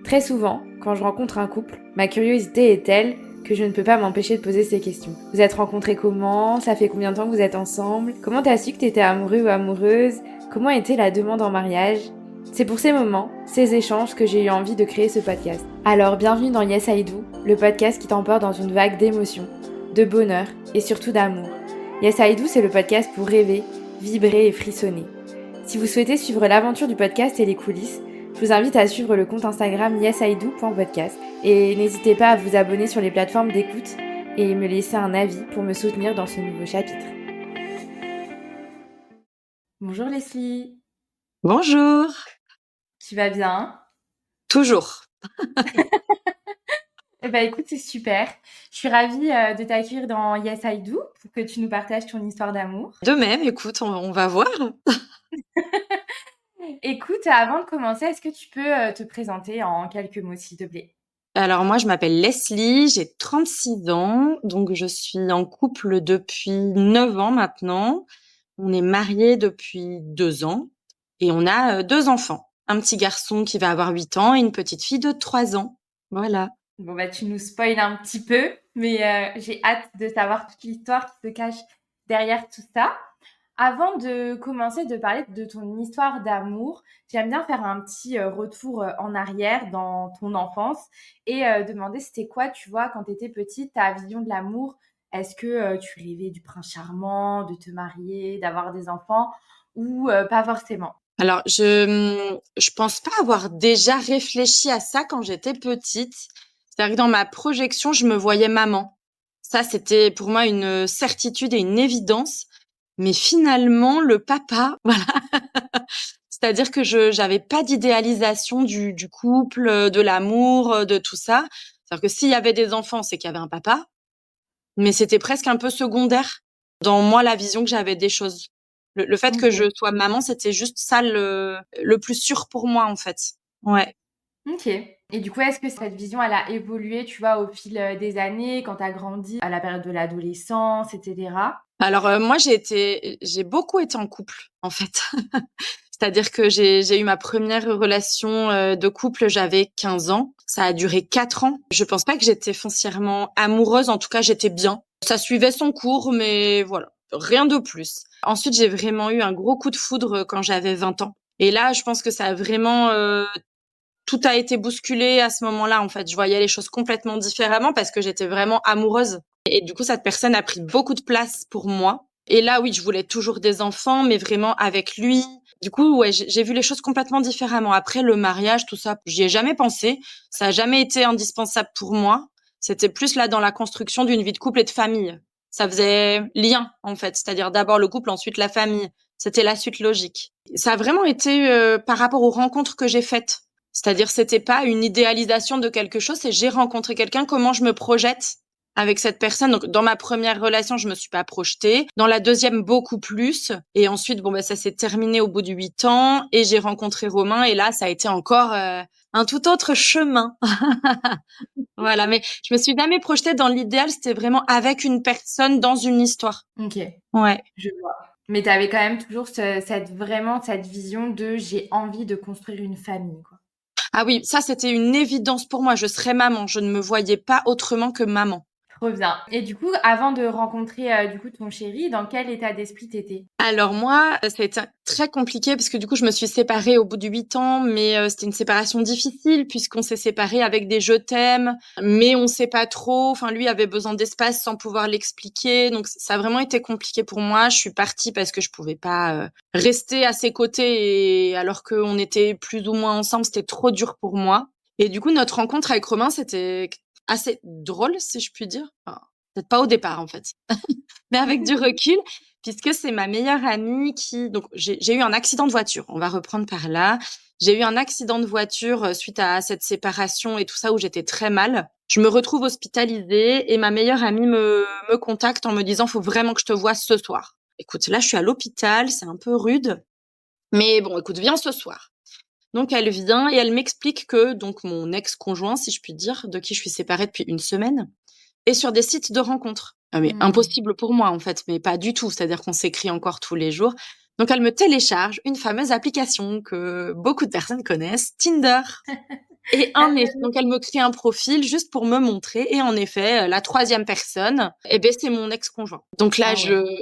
Très souvent, quand je rencontre un couple, ma curiosité est telle que je ne peux pas m'empêcher de poser ces questions. Vous êtes rencontrés comment? Ça fait combien de temps que vous êtes ensemble? Comment t'as su que t'étais amoureux ou amoureuse? Comment était la demande en mariage? C'est pour ces moments, ces échanges que j'ai eu envie de créer ce podcast. Alors bienvenue dans Yes I Do, le podcast qui t'emporte dans une vague d'émotions, de bonheur et surtout d'amour. Yes I Do, c'est le podcast pour rêver, vibrer et frissonner. Si vous souhaitez suivre l'aventure du podcast et les coulisses, je vous invite à suivre le compte Instagram yesido.podcast et n'hésitez pas à vous abonner sur les plateformes d'écoute et me laisser un avis pour me soutenir dans ce nouveau chapitre. Bonjour Leslie, Bonjour, tu vas bien? toujours. Eh ben écoute, c'est super. Je suis ravie de t'accueillir dans Yes I Do pour que tu nous partages ton histoire d'amour. De même, écoute, on va voir. Écoute, avant de commencer, est-ce que tu peux te présenter en quelques mots, s'il te plaît? Alors moi, je m'appelle Leslie, j'ai 36 ans, donc je suis en couple depuis 9 ans maintenant. On est mariés depuis 2 ans et on a 2 enfants. Un petit garçon qui va avoir 8 ans et une petite fille de 3 ans. Voilà. Bon bah tu nous spoil un petit peu, mais j'ai hâte de savoir toute l'histoire qui se cache derrière tout ça. Avant de commencer de parler de ton histoire d'amour, j'aime bien faire un petit retour en arrière dans ton enfance et demander c'était quoi, tu vois, quand tu étais petite, ta vision de l'amour. Est-ce que tu rêvais du prince charmant, de te marier, d'avoir des enfants ou pas forcément? Alors, je pense pas avoir déjà réfléchi à ça quand j'étais petite. C'est-à-dire que dans ma projection, je me voyais maman. Ça, c'était pour moi une certitude et une évidence. Mais finalement, le papa, voilà. C'est-à-dire que j'avais pas d'idéalisation du couple, de l'amour, de tout ça. C'est-à-dire que s'il y avait des enfants, c'est qu'il y avait un papa, mais c'était presque un peu secondaire dans moi la vision que j'avais des choses. Le fait que je Ok. sois maman, c'était juste ça le plus sûr pour moi en fait. Ouais. Ok. Et du coup, est-ce que cette vision, elle a évolué, tu vois, au fil des années, quand tu as grandi, à la période de l'adolescence, etc. Alors moi j'ai beaucoup été en couple en fait. C'est-à-dire que j'ai eu ma première relation de couple, j'avais 15 ans. Ça a duré 4 ans. Je pense pas que j'étais foncièrement amoureuse, en tout cas j'étais bien. Ça suivait son cours, mais voilà, rien de plus. Ensuite, j'ai vraiment eu un gros coup de foudre quand j'avais 20 ans. Et là, je pense que ça a vraiment tout a été bousculé à ce moment-là en fait. Je voyais les choses complètement différemment parce que j'étais vraiment amoureuse. Et du coup, cette personne a pris beaucoup de place pour moi. Et là, oui, je voulais toujours des enfants, mais vraiment avec lui. Du coup, ouais, j'ai vu les choses complètement différemment. Après, le mariage, tout ça, j'y ai jamais pensé. Ça a jamais été indispensable pour moi. C'était plus là dans la construction d'une vie de couple et de famille. Ça faisait lien, en fait. C'est-à-dire d'abord le couple, ensuite la famille. C'était la suite logique. Ça a vraiment été par rapport aux rencontres que j'ai faites. C'est-à-dire, c'était pas une idéalisation de quelque chose, c'est j'ai rencontré quelqu'un, comment je me projette avec cette personne. Donc, dans ma première relation, je me suis pas projetée. Dans la deuxième, beaucoup plus. Et ensuite, bon, bah, ça s'est terminé au bout de 8 ans et j'ai rencontré Romain. Et là, ça a été encore un tout autre chemin. Voilà. Mais je me suis jamais projetée dans l'idéal. C'était vraiment avec une personne dans une histoire. Ok, Ouais. je vois. Mais tu avais quand même toujours vraiment cette vision de j'ai envie de construire une famille, quoi. Ah oui, ça, c'était une évidence pour moi. Je serais maman. Je ne me voyais pas autrement que maman. Trop bien. Et du coup, avant de rencontrer du coup ton chéri, dans quel état d'esprit t'étais? Alors moi, ça a été très compliqué parce que du coup, je me suis séparée au bout de 8 ans, mais c'était une séparation difficile puisqu'on s'est séparés avec des je t'aime, mais on sait pas trop. Enfin, lui avait besoin d'espace sans pouvoir l'expliquer, donc ça a vraiment été compliqué pour moi. Je suis partie parce que je pouvais pas rester à ses côtés et alors qu'on était plus ou moins ensemble, c'était trop dur pour moi. Et du coup, notre rencontre avec Romain, c'était assez drôle, si je puis dire. Enfin, peut-être pas au départ en fait, mais avec du recul puisque c'est ma meilleure amie qui donc j'ai eu un accident de voiture. On va reprendre par là. J'ai eu un accident de voiture suite à cette séparation et tout ça où j'étais très mal. Je me retrouve hospitalisée et ma meilleure amie me contacte en me disant faut vraiment que je te voie ce soir. Écoute, là je suis à l'hôpital, c'est un peu rude, mais bon, écoute, viens ce soir. Donc elle vient et elle m'explique que donc mon ex-conjoint, si je puis dire, de qui je suis séparée depuis une semaine, est sur des sites de rencontres. Ah mais Hmm. impossible pour moi en fait, mais pas du tout. C'est-à-dire qu'on s'écrit encore tous les jours. Donc elle me télécharge une fameuse application que beaucoup de personnes connaissent, Tinder. Et donc elle me crée un profil juste pour me montrer. Et en effet, la troisième personne, c'est mon ex-conjoint. Donc là,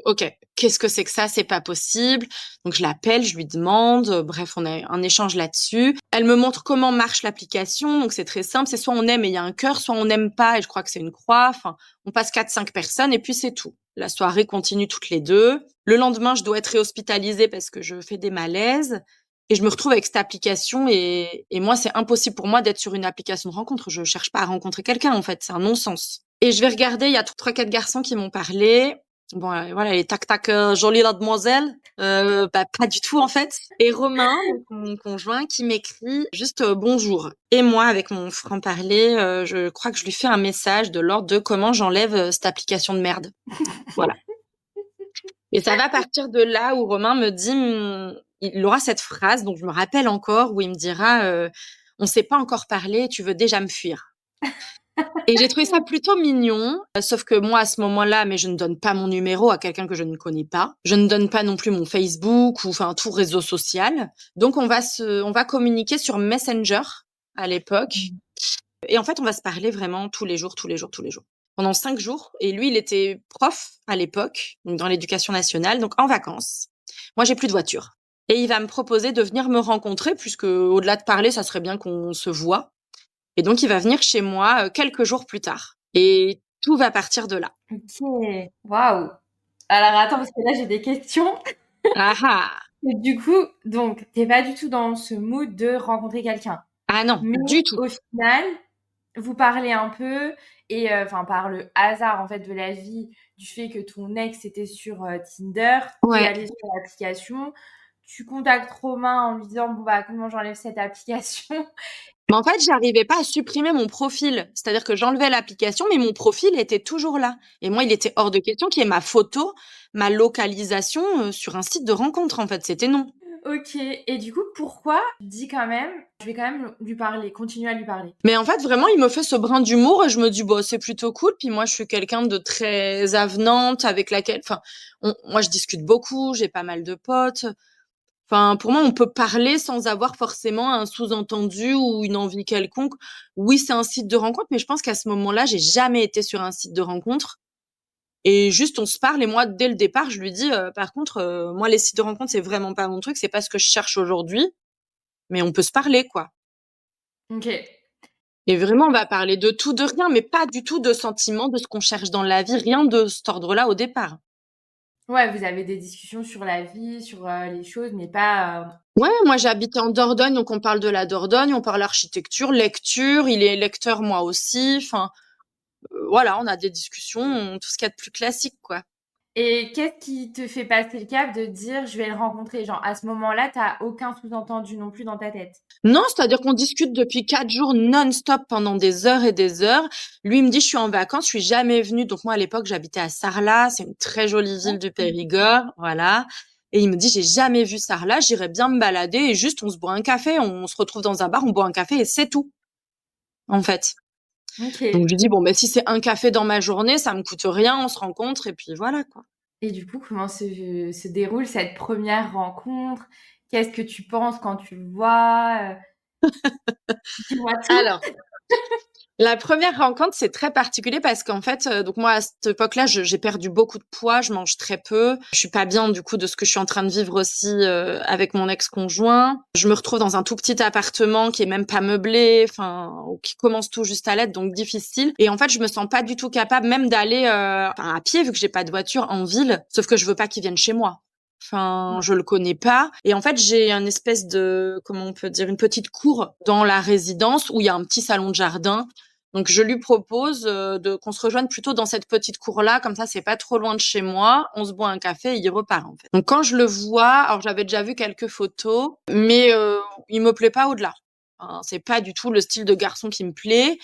ok, qu'est-ce que c'est que ça? C'est pas possible. Donc je l'appelle, je lui demande. Bref, on a un échange là-dessus. Elle me montre comment marche l'application. Donc c'est très simple. C'est soit on aime et il y a un cœur, soit on n'aime pas et je crois que c'est une croix. Enfin, on passe 4-5 personnes et puis c'est tout. La soirée continue toutes les deux. Le lendemain, je dois être réhospitalisée parce que je fais des malaises. Et je me retrouve avec cette application et moi, c'est impossible pour moi d'être sur une application de rencontre. Je cherche pas à rencontrer quelqu'un, en fait. C'est un non-sens. Et je vais regarder, il y a 3-4 garçons qui m'ont parlé. Bon, voilà, les tac-tac, jolie la demoiselle. Pas du tout, en fait. Et Romain, donc mon conjoint, qui m'écrit juste bonjour. Et moi, avec mon franc-parler, je crois que je lui fais un message de l'ordre de comment j'enlève cette application de merde. Voilà. Et ça va partir de là où Romain me dit, il aura cette phrase, donc je me rappelle encore, où il me dira on s'est pas encore parlé, tu veux déjà me fuir. Et j'ai trouvé ça plutôt mignon, sauf que moi, à ce moment-là, mais je ne donne pas mon numéro à quelqu'un que je ne connais pas. Je ne donne pas non plus mon Facebook ou enfin tout réseau social. Donc on va communiquer sur Messenger à l'époque. Et en fait, on va se parler vraiment tous les jours, tous les jours, tous les jours. Pendant 5 jours. Et lui, il était prof à l'époque, donc dans l'éducation nationale, donc en vacances. Moi, j'ai plus de voiture. Et il va me proposer de venir me rencontrer, puisque au-delà de parler, ça serait bien qu'on se voit. Et donc, il va venir chez moi quelques jours plus tard. Et tout va partir de là. Ok, waouh. Alors attends, parce que là j'ai des questions. Ah ah. Et du coup, donc, t'es pas du tout dans ce mood de rencontrer quelqu'un. Ah non, Mais du tout. au final, vous parlez un peu et enfin par le hasard en fait de la vie, du fait que ton ex était sur Tinder, t'es Ouais. allé sur l'application, tu contactes Romain en lui disant bon bah comment j'enlève cette application. Mais en fait, j'arrivais pas à supprimer mon profil. C'est-à-dire que j'enlevais l'application, mais mon profil était toujours là. Et moi, il était hors de question qu'il y ait ma photo, ma localisation sur un site de rencontre, en fait. C'était non. Ok, et du coup pourquoi tu dis quand même, je vais quand même lui parler, continuer à lui parler. Mais en fait, vraiment, il me fait ce brin d'humour et je me dis, bon, c'est plutôt cool. Puis moi, je suis quelqu'un de très avenante avec laquelle, enfin, moi, je discute beaucoup, j'ai pas mal de potes. Enfin, pour moi, on peut parler sans avoir forcément un sous-entendu ou une envie quelconque. Oui, c'est un site de rencontre, mais je pense qu'à ce moment-là, j'ai jamais été sur un site de rencontre. Et juste, on se parle. Et moi, dès le départ, je lui dis, par contre, moi, les sites de rencontre, c'est vraiment pas mon truc. C'est pas ce que je cherche aujourd'hui. Mais on peut se parler, quoi. Ok. Et vraiment, on va parler de tout, de rien, mais pas du tout de sentiments, de ce qu'on cherche dans la vie. Rien de cet ordre-là au départ. Ouais, vous avez des discussions sur la vie, sur les choses, mais pas. Ouais, moi j'habite en Dordogne, donc on parle de la Dordogne, on parle architecture, lecture, il est lecteur moi aussi, enfin voilà, on a des discussions, tout ce qu'il y a de plus classique quoi. Et qu'est-ce qui te fait passer le cap de dire je vais le rencontrer? Genre à ce moment-là, t'as aucun sous-entendu non plus dans ta tête. Non, c'est-à-dire qu'on discute depuis 4 jours non-stop pendant des heures et des heures. Lui il me dit je suis en vacances, je suis jamais venue, donc moi à l'époque j'habitais à Sarlat, c'est une très jolie ville du Périgord, voilà. Et il me dit j'ai jamais vu Sarlat, j'irais bien me balader et juste on se boit un café, on se retrouve dans un bar, on boit un café et c'est tout en fait. Ok. Donc je lui dis bon ben si c'est un café dans ma journée, ça me coûte rien, on se rencontre et puis voilà quoi. Et du coup, comment se déroule cette première rencontre? Qu'est-ce que tu penses quand tu le vois? Dis-moi tout. Alors, la première rencontre, c'est très particulier parce qu'en fait, donc moi à cette époque-là, j'ai perdu beaucoup de poids, je mange très peu. Je suis pas bien du coup de ce que je suis en train de vivre aussi avec mon ex-conjoint. Je me retrouve dans un tout petit appartement qui est même pas meublé, enfin qui commence tout juste à l'être, donc difficile. Et en fait, je me sens pas du tout capable même d'aller à pied vu que j'ai pas de voiture en ville. Sauf que je veux pas qu'il vienne chez moi. Enfin, je le connais pas. Et en fait, j'ai un espèce de, comment on peut dire, une petite cour dans la résidence où il y a un petit salon de jardin. Donc, je lui propose qu'on se rejoigne plutôt dans cette petite cour-là. Comme ça, c'est pas trop loin de chez moi. On se boit un café et il repart, en fait. Donc, quand je le vois, alors j'avais déjà vu quelques photos, mais il me plaît pas au-delà. Enfin, c'est pas du tout le style de garçon qui me plaît.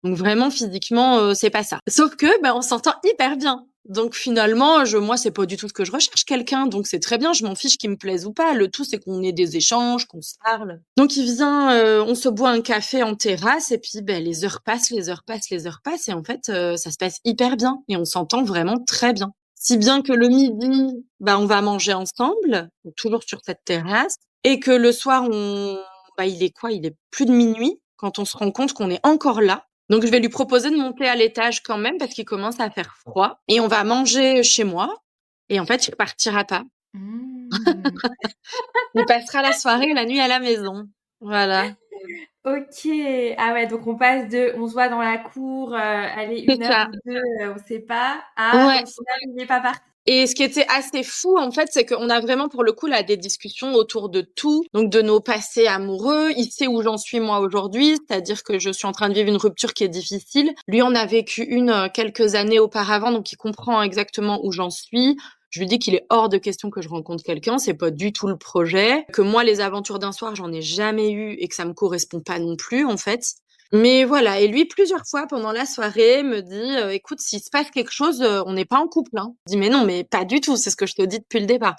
Donc vraiment physiquement, c'est pas ça. Sauf que on s'entend hyper bien. Donc finalement, moi c'est pas du tout ce que je recherche quelqu'un, donc c'est très bien, je m'en fiche qu'il me plaise ou pas. Le tout c'est qu'on ait des échanges, qu'on se parle. Donc il vient, on se boit un café en terrasse et puis les heures passent, les heures passent, les heures passent et en fait ça se passe hyper bien et on s'entend vraiment très bien. Si bien que le midi, on va manger ensemble, donc toujours sur cette terrasse, et que le soir il est quoi? Il est plus de minuit. quand on se rend compte qu'on est encore là. Donc, je vais lui proposer de monter à l'étage quand même parce qu'il commence à faire froid. Et on va manger chez moi. Et en fait, il repartira pas. Mmh. Il passera la soirée et la nuit à la maison. Voilà. OK. Ah ouais, donc on passe de on se voit dans la cour, allez C'est 1 heure ça. ou 2, on sait pas, à Ouais. au final il est pas parti. Et ce qui était assez fou, en fait, c'est qu'on a vraiment, pour le coup, là, des discussions autour de tout. Donc, de nos passés amoureux. Il sait où j'en suis, moi, aujourd'hui. C'est-à-dire que je suis en train de vivre une rupture qui est difficile. Lui en a vécu une quelques années auparavant, donc il comprend exactement où j'en suis. Je lui dis qu'il est hors de question que je rencontre quelqu'un. C'est pas du tout le projet. Que moi, les aventures d'un soir, j'en ai jamais eu et que ça me correspond pas non plus, en fait. Mais voilà, et lui, plusieurs fois pendant la soirée, me dit écoute, s'il se passe quelque chose, on n'est pas en couple. Hein. Je dis mais non, mais pas du tout, c'est ce que je te dis depuis le départ.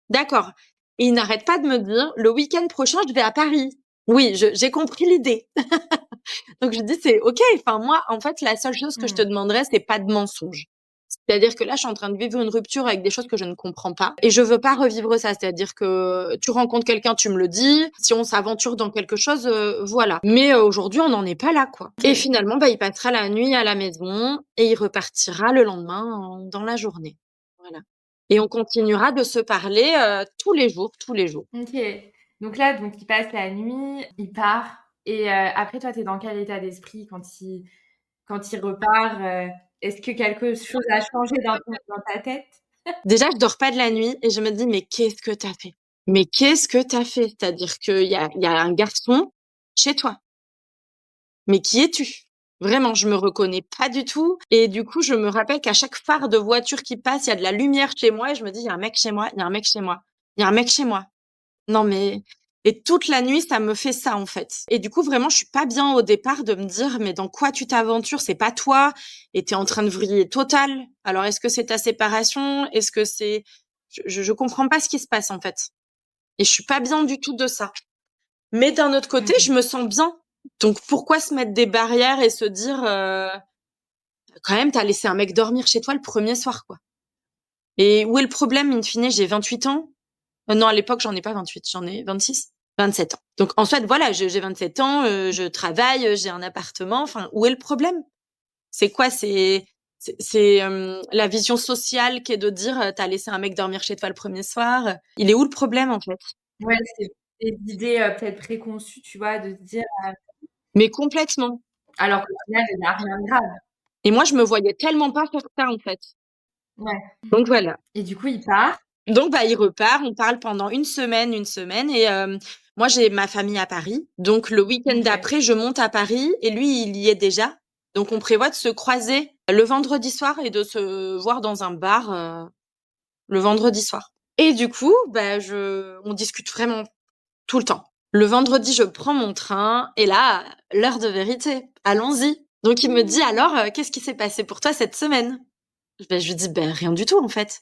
D'accord. Et il n'arrête pas de me dire le week-end prochain, je vais à Paris. Oui, j'ai compris l'idée. Donc je dis c'est ok. Enfin moi, en fait, la seule chose que je te Mmh. demanderais, c'est pas de mensonges. C'est-à-dire que là, je suis en train de vivre une rupture avec des choses que je ne comprends pas et je veux pas revivre ça. C'est-à-dire que tu rencontres quelqu'un, tu me le dis. Si on s'aventure dans quelque chose, voilà. Mais aujourd'hui, on n'en est pas là, quoi. Et OK. finalement, bah, il passera la nuit à la maison et il repartira le lendemain dans la journée. Voilà. Et on continuera de se parler tous les jours, tous les jours. OK. Donc là, donc il passe la nuit, il part et après toi, tu es dans quel état d'esprit quand il repart, est-ce que quelque chose a changé dans ta tête? Déjà, je dors pas de la nuit et je me dis mais qu'est-ce que t'as fait? Mais qu'est-ce que t'as fait? C'est-à-dire qu'il y a un garçon chez toi. Mais qui es-tu? Vraiment, je me reconnais pas du tout et du coup, je me rappelle qu'à chaque phare de voiture qui passe, il y a de la lumière chez moi et je me dis: «Il y a un mec chez moi, il y a un mec chez moi, il y a un mec chez moi». Non mais et toute la nuit, ça me fait ça, en fait et du coup, vraiment, je suis pas bien au départ de me dire: «Mais dans quoi tu t'aventures? C'est pas toi et tu es en train de vriller total. Alors est-ce que c'est ta séparation? Est-ce que c'est» je comprends pas ce qui se passe, en fait et je suis pas bien du tout de ça. Mais d'un autre côté, Mmh. je me sens bien. Donc pourquoi se mettre des barrières et se dire quand même, t'as laissé un mec dormir chez toi le premier soir, quoi. Et où est le problème, in fine, j'ai 28 ans. Non, à l'époque, j'en ai pas 28, j'en ai 26, 27 ans. Donc en fait, voilà, j'ai 27 ans, je travaille, j'ai un appartement. Enfin, où est le problème? C'est quoi? C'est la vision sociale qui est de dire t'as laissé un mec dormir chez toi le premier soir. Il est où le problème, en fait? Ouais, c'est des idées, peut-être préconçues, tu vois? De se dire, Mais complètement. alors qu'au final, il y a rien de grave. Et moi, je me voyais tellement pas faire ça, en fait. Ouais Donc voilà. et du coup, il part. Donc bah, il repart, on parle pendant une semaine et moi j'ai ma famille à Paris. Donc le week-end OK. d'après, je monte à Paris et lui, il y est déjà. Donc on prévoit de se croiser le vendredi soir et de se voir dans un bar le vendredi soir. Et du coup, bah on discute vraiment tout le temps. Le vendredi, je prends mon train et là, l'heure de vérité. Allons-y. Donc il me dit Mmh. alors, qu'est-ce qui s'est passé pour toi cette semaine? Je lui dis ben rien du tout en fait.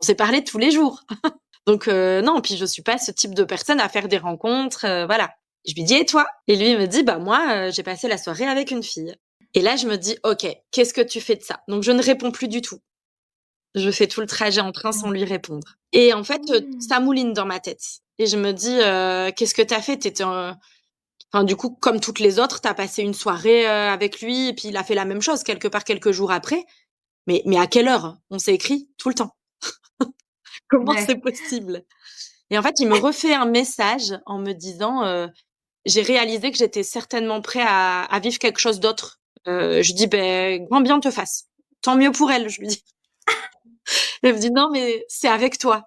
On s'est parlé tous les jours. Donc non, puis je suis pas ce type de personne à faire des rencontres, voilà. Je lui dis: «Et toi?» Et lui il me dit: «Bah moi, j'ai passé la soirée avec une fille». Et là je me dis: «OK, qu'est-ce que tu fais de ça?» Donc je ne réponds plus du tout. Je fais tout le trajet en train sans lui répondre. Et en fait, Mmh. ça mouline dans ma tête. Et je me dis: «Qu'est-ce que tu as fait? Tu étais en» enfin du coup, comme toutes les autres, tu as passé une soirée, avec lui et puis il a fait la même chose quelque part quelques jours après. Mais à quelle heure? On s'est écrit tout le temps. Comment c'est Ouais. possible? Et en fait, il me refait un message en me disant, j'ai réalisé que j'étais certainement prêt à vivre quelque chose d'autre. Je dis: «Beh, grand bien te fasse. Tant mieux pour elle», je lui dis. Elle me dit: «Non, mais c'est avec toi».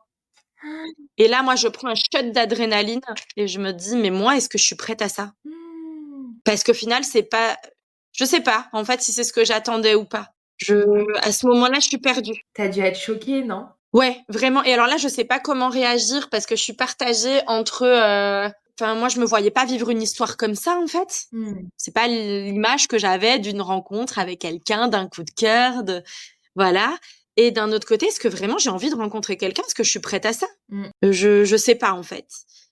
Et là, moi, je prends un shot d'adrénaline et je me dis: «Mais moi, est-ce que je suis prête à ça?» Mmh. Parce qu'au final, c'est pas je sais pas, en fait, si c'est ce que j'attendais ou pas. À ce moment-là, je suis perdue. Tu as dû être choquée, non? Ouais, vraiment et alors là, je sais pas comment réagir parce que je suis partagée entre, enfin moi je me voyais pas vivre une histoire comme ça en fait. Mmh. C'est pas l'image que j'avais d'une rencontre avec quelqu'un, d'un coup de cœur, de voilà et d'un autre côté, est-ce que vraiment j'ai envie de rencontrer quelqu'un? Est-ce que je suis prête à ça? Mmh. Je sais pas en fait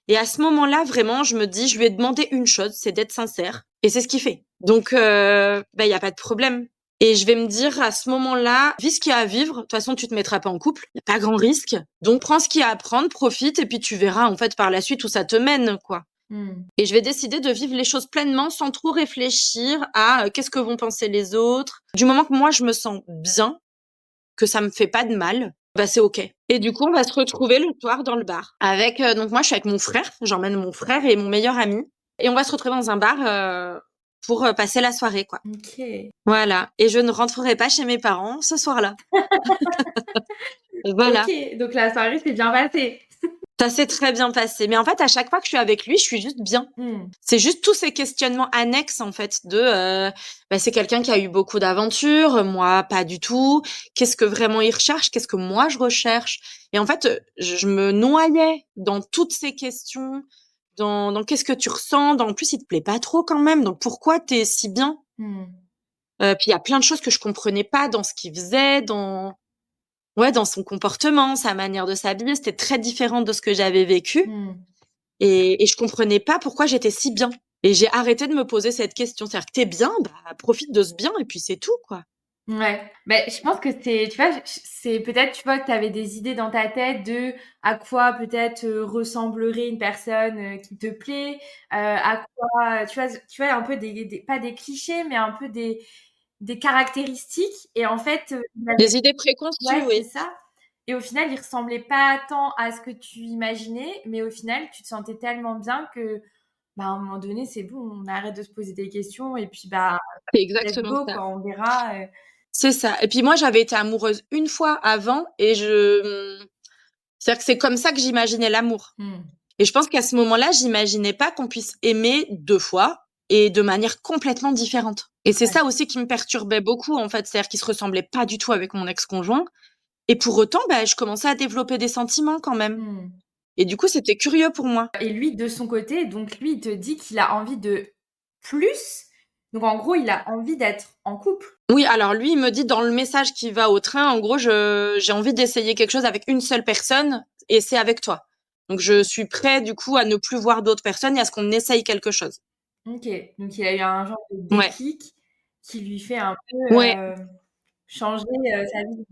et à ce moment-là, vraiment, je me dis: «Je lui ai demandé une chose, c'est d'être sincère» et c'est ce qu'il fait. Donc bah, il y a pas de problème et je vais me dire à ce moment-là: «Vis ce qu'il y a à vivre. De toute façon, tu te mettras pas en couple, il y a pas grand risque. Donc prends ce qu'il y a à prendre, profite et puis tu verras en fait par la suite où ça te mène, quoi». Et je vais décider de vivre les choses pleinement sans trop réfléchir à qu'est-ce que vont penser les autres. Du moment que moi, je me sens bien, que ça me fait pas de mal, bah c'est OK. Et du coup, on va se retrouver le soir dans le bar. Avec donc moi, je suis avec mon frère. J'emmène mon frère et mon meilleur ami. Et on va se retrouver dans un bar pour passer la soirée, quoi. OK. Voilà. Et je ne rentrerai pas chez mes parents ce soir-là. Voilà. OK, donc la soirée s'est bien passée. Ça s'est très bien passé. Mais en fait, à chaque fois que je suis avec lui, je suis juste bien. C'est juste tous ces questionnements annexes, en fait, de c'est quelqu'un qui a eu beaucoup d'aventures, moi, pas du tout. Qu'est-ce que vraiment il recherche? Qu'est-ce que moi, je recherche? Et en fait, je me noyais dans toutes ces questions, dans qu'est-ce que tu ressens, en plus, il te plaît pas trop quand même, donc pourquoi t'es si bien? Puis il y a plein de choses que je comprenais pas dans ce qu'il faisait, dans son comportement, sa manière de s'habiller, c'était très différent de ce que j'avais vécu. Et je comprenais pas pourquoi j'étais si bien. Et j'ai arrêté de me poser cette question. C'est-à-dire que t'es bien, bah, profite de ce bien et puis c'est tout, quoi. Ouais. Ben, je pense que tu vois, c'est peut-être, tu vois, que t'avais des idées dans ta tête de à quoi peut-être ressemblerait une personne qui te plaît, à quoi, tu vois, un peu pas des clichés, mais un peu des caractéristiques. Et en fait, Des idées préconçues, ouais, c'est oui. ça. Et au final, il ressemblait pas tant à ce que tu imaginais, mais au final, tu te sentais tellement bien que, bah, à un moment donné, c'est bon, on arrête de se poser des questions et puis, bah, C'est let's exactement go, ça. quoi, on verra. C'est ça. Et puis moi, j'avais été amoureuse une fois avant et c'est-à-dire que c'est comme ça que j'imaginais l'amour. Et je pense qu'à ce moment-là, j'imaginais pas qu'on puisse aimer deux fois et de manière complètement différente. Et c'est ça aussi qui me perturbait beaucoup, en fait. C'est-à-dire qu'il se ressemblait pas du tout avec mon ex-conjoint. Et pour autant, bah, je commençais à développer des sentiments quand même. Et du coup, c'était curieux pour moi. Et lui, de son côté, donc lui, il te dit qu'il a envie de plus. Donc en gros, il a envie d'être en couple. Oui, alors lui, il me dit dans le message qui va au train, en gros, j'ai envie d'essayer quelque chose avec une seule personne et c'est avec toi. Donc je suis prêt du coup à ne plus voir d'autres personnes et à ce qu'on essaye quelque chose. Ok, donc il a eu un genre de Ouais. déclic qui lui fait un peu Ouais. changer sa vie.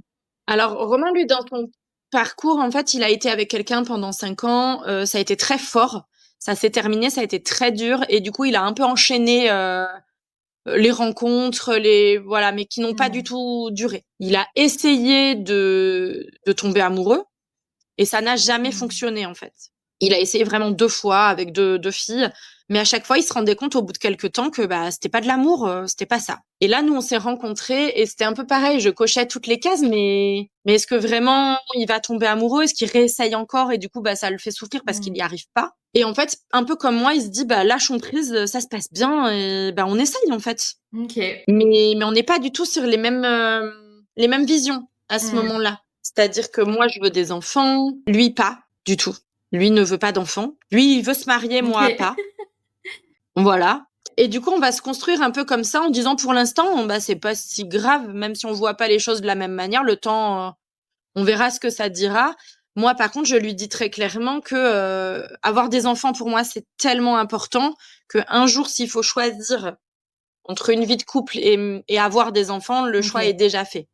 Alors Romain, lui, dans son parcours, en fait, il a été avec quelqu'un pendant 5 ans. Ça a été très fort. Ça s'est terminé, ça a été très dur et du coup, il a un peu enchaîné les rencontres, voilà, mais qui n'ont pas du tout duré. Il a essayé de tomber amoureux et ça n'a jamais fonctionné en fait. Il a essayé vraiment 2 fois avec deux filles, mais à chaque fois il se rendait compte au bout de quelques temps que bah c'était pas de l'amour, c'était pas ça. Et là nous on s'est rencontrés et c'était un peu pareil, je cochais toutes les cases, mais est-ce que vraiment il va tomber amoureux, est-ce qu'il réessaye encore et du coup bah ça le fait souffrir parce qu'il n'y arrive pas. Et en fait un peu comme moi il se dit bah lâchons prise, ça se passe bien et bah on essaye en fait. Ok. Mais on n'est pas du tout sur les mêmes visions à ce moment-là. C'est-à-dire que moi, je veux des enfants, lui pas du tout. Lui ne veut pas d'enfants. Lui, il veut se marier, moi Ok. pas. Voilà. Et du coup, on va se construire un peu comme ça en disant pour l'instant, bah c'est pas si grave, même si on voit pas les choses de la même manière. Le temps, on verra ce que ça dira. Moi, par contre, je lui dis très clairement que avoir des enfants pour moi, c'est tellement important que un jour, s'il faut choisir entre une vie de couple et avoir des enfants, le choix est déjà fait.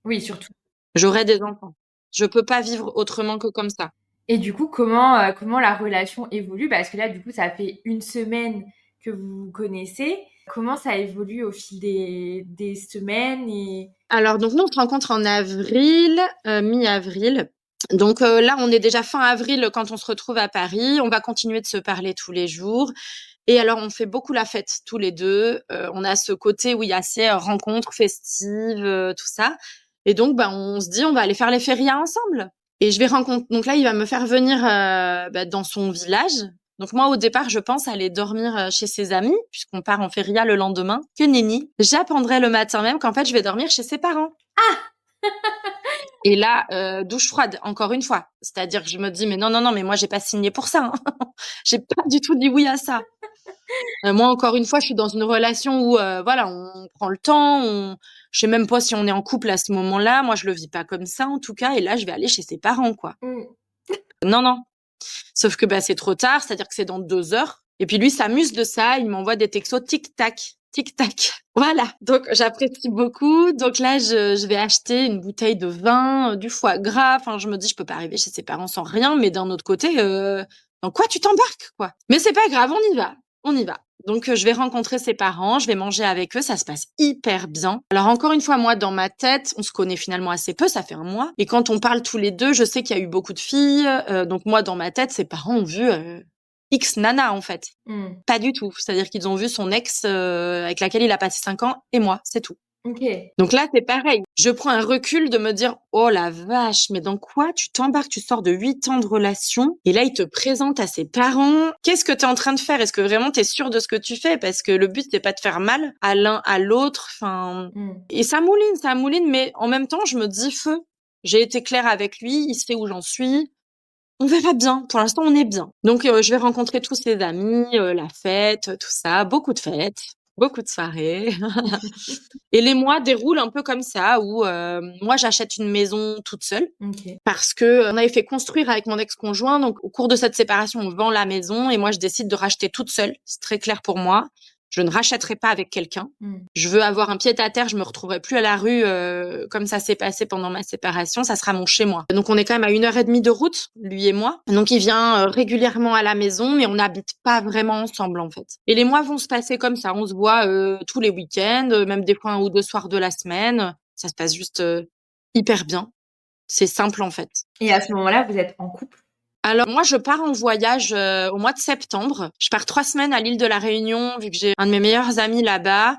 Oui, surtout. J'aurai des enfants. Je peux pas vivre autrement que comme ça. Et du coup, comment la relation évolue? Parce que là, du coup, ça fait une semaine que vous vous connaissez. Comment ça évolue au fil des semaines et... Alors, donc, nous, on se rencontre en avril, mi-avril. Donc là, on est déjà fin avril quand on se retrouve à Paris. On va continuer de se parler tous les jours. Et alors, on fait beaucoup la fête tous les deux. On a ce côté où il y a ces rencontres festives, tout ça. Et donc, bah, on se dit, on va aller faire les férias ensemble. Et je vais rencontrer. Donc là, il va me faire venir dans son village. Donc moi, au départ, je pense aller dormir chez ses amis, puisqu'on part en feria le lendemain. Que nenni. J'apprendrai le matin même qu'en fait, je vais dormir chez ses parents. Et là, douche froide, encore une fois. C'est-à-dire que je me dis, mais non, non, non, mais moi, j'ai pas signé pour ça. Hein. J'ai pas du tout dit oui à ça. Moi, encore une fois, je suis dans une relation où, voilà, on prend le temps. Je sais même pas si on est en couple à ce moment-là. Moi, je le vis pas comme ça, en tout cas. Et là, je vais aller chez ses parents, quoi. Non, non. Sauf que bah, c'est trop tard, c'est-à-dire que c'est dans 2 heures. Et puis lui s'amuse de ça, il m'envoie des textos tic-tac, tic-tac. Voilà, donc j'apprécie beaucoup. Donc là, je vais acheter une bouteille de vin, du foie gras. Enfin, je me dis, je peux pas arriver chez ses parents sans rien, mais d'un autre côté, Dans quoi tu t'embarques, quoi? Mais c'est pas grave, on y va. On y va. Donc, je vais rencontrer ses parents, je vais manger avec eux, ça se passe hyper bien. Alors, encore une fois, moi, dans ma tête, on se connaît finalement assez peu, ça fait 1 mois. Et quand on parle tous les deux, je sais qu'il y a eu beaucoup de filles. Donc, moi, dans ma tête, ses parents ont vu X nana, en fait. Pas du tout. C'est-à-dire qu'ils ont vu son ex avec laquelle il a passé 5 ans et moi, c'est tout. Ok. Donc là, c'est pareil. Je prends un recul de me dire, oh la vache, mais dans quoi tu t'embarques? Tu sors de 8 ans de relation et là, il te présente à ses parents. Qu'est-ce que tu es en train de faire? Est-ce que vraiment tu es sûr de ce que tu fais? Parce que le but, c'est pas de faire mal à l'un, à l'autre. Enfin, et ça mouline, mais en même temps, je me dis, feu. J'ai été claire avec lui, il sait où j'en suis. On verra bien. Pour l'instant, on est bien. Donc, je vais rencontrer tous ses amis, la fête, tout ça. Beaucoup de fêtes, beaucoup de soirées. Et les mois déroulent un peu comme ça, où moi, j'achète une maison toute seule. Ok. Parce que on avait fait construire avec mon ex-conjoint. Donc, au cours de cette séparation, on vend la maison et moi, je décide de racheter toute seule. C'est très clair pour moi. Je ne rachèterai pas avec quelqu'un. Je veux avoir un pied-à-terre. Je me retrouverai plus à la rue comme ça s'est passé pendant ma séparation. Ça sera mon chez-moi. Donc, on est quand même à 1h30 de route, lui et moi. Donc, il vient régulièrement à la maison, mais on n'habite pas vraiment ensemble, en fait. Et les mois vont se passer comme ça. On se voit tous les week-ends, même des fois 1 ou 2 soirs de la semaine. Ça se passe juste hyper bien. C'est simple, en fait. Et à ce moment-là, vous êtes en couple? Alors moi, je pars en voyage au mois de septembre. Je pars 3 semaines à l'île de la Réunion, vu que j'ai un de mes meilleurs amis là-bas.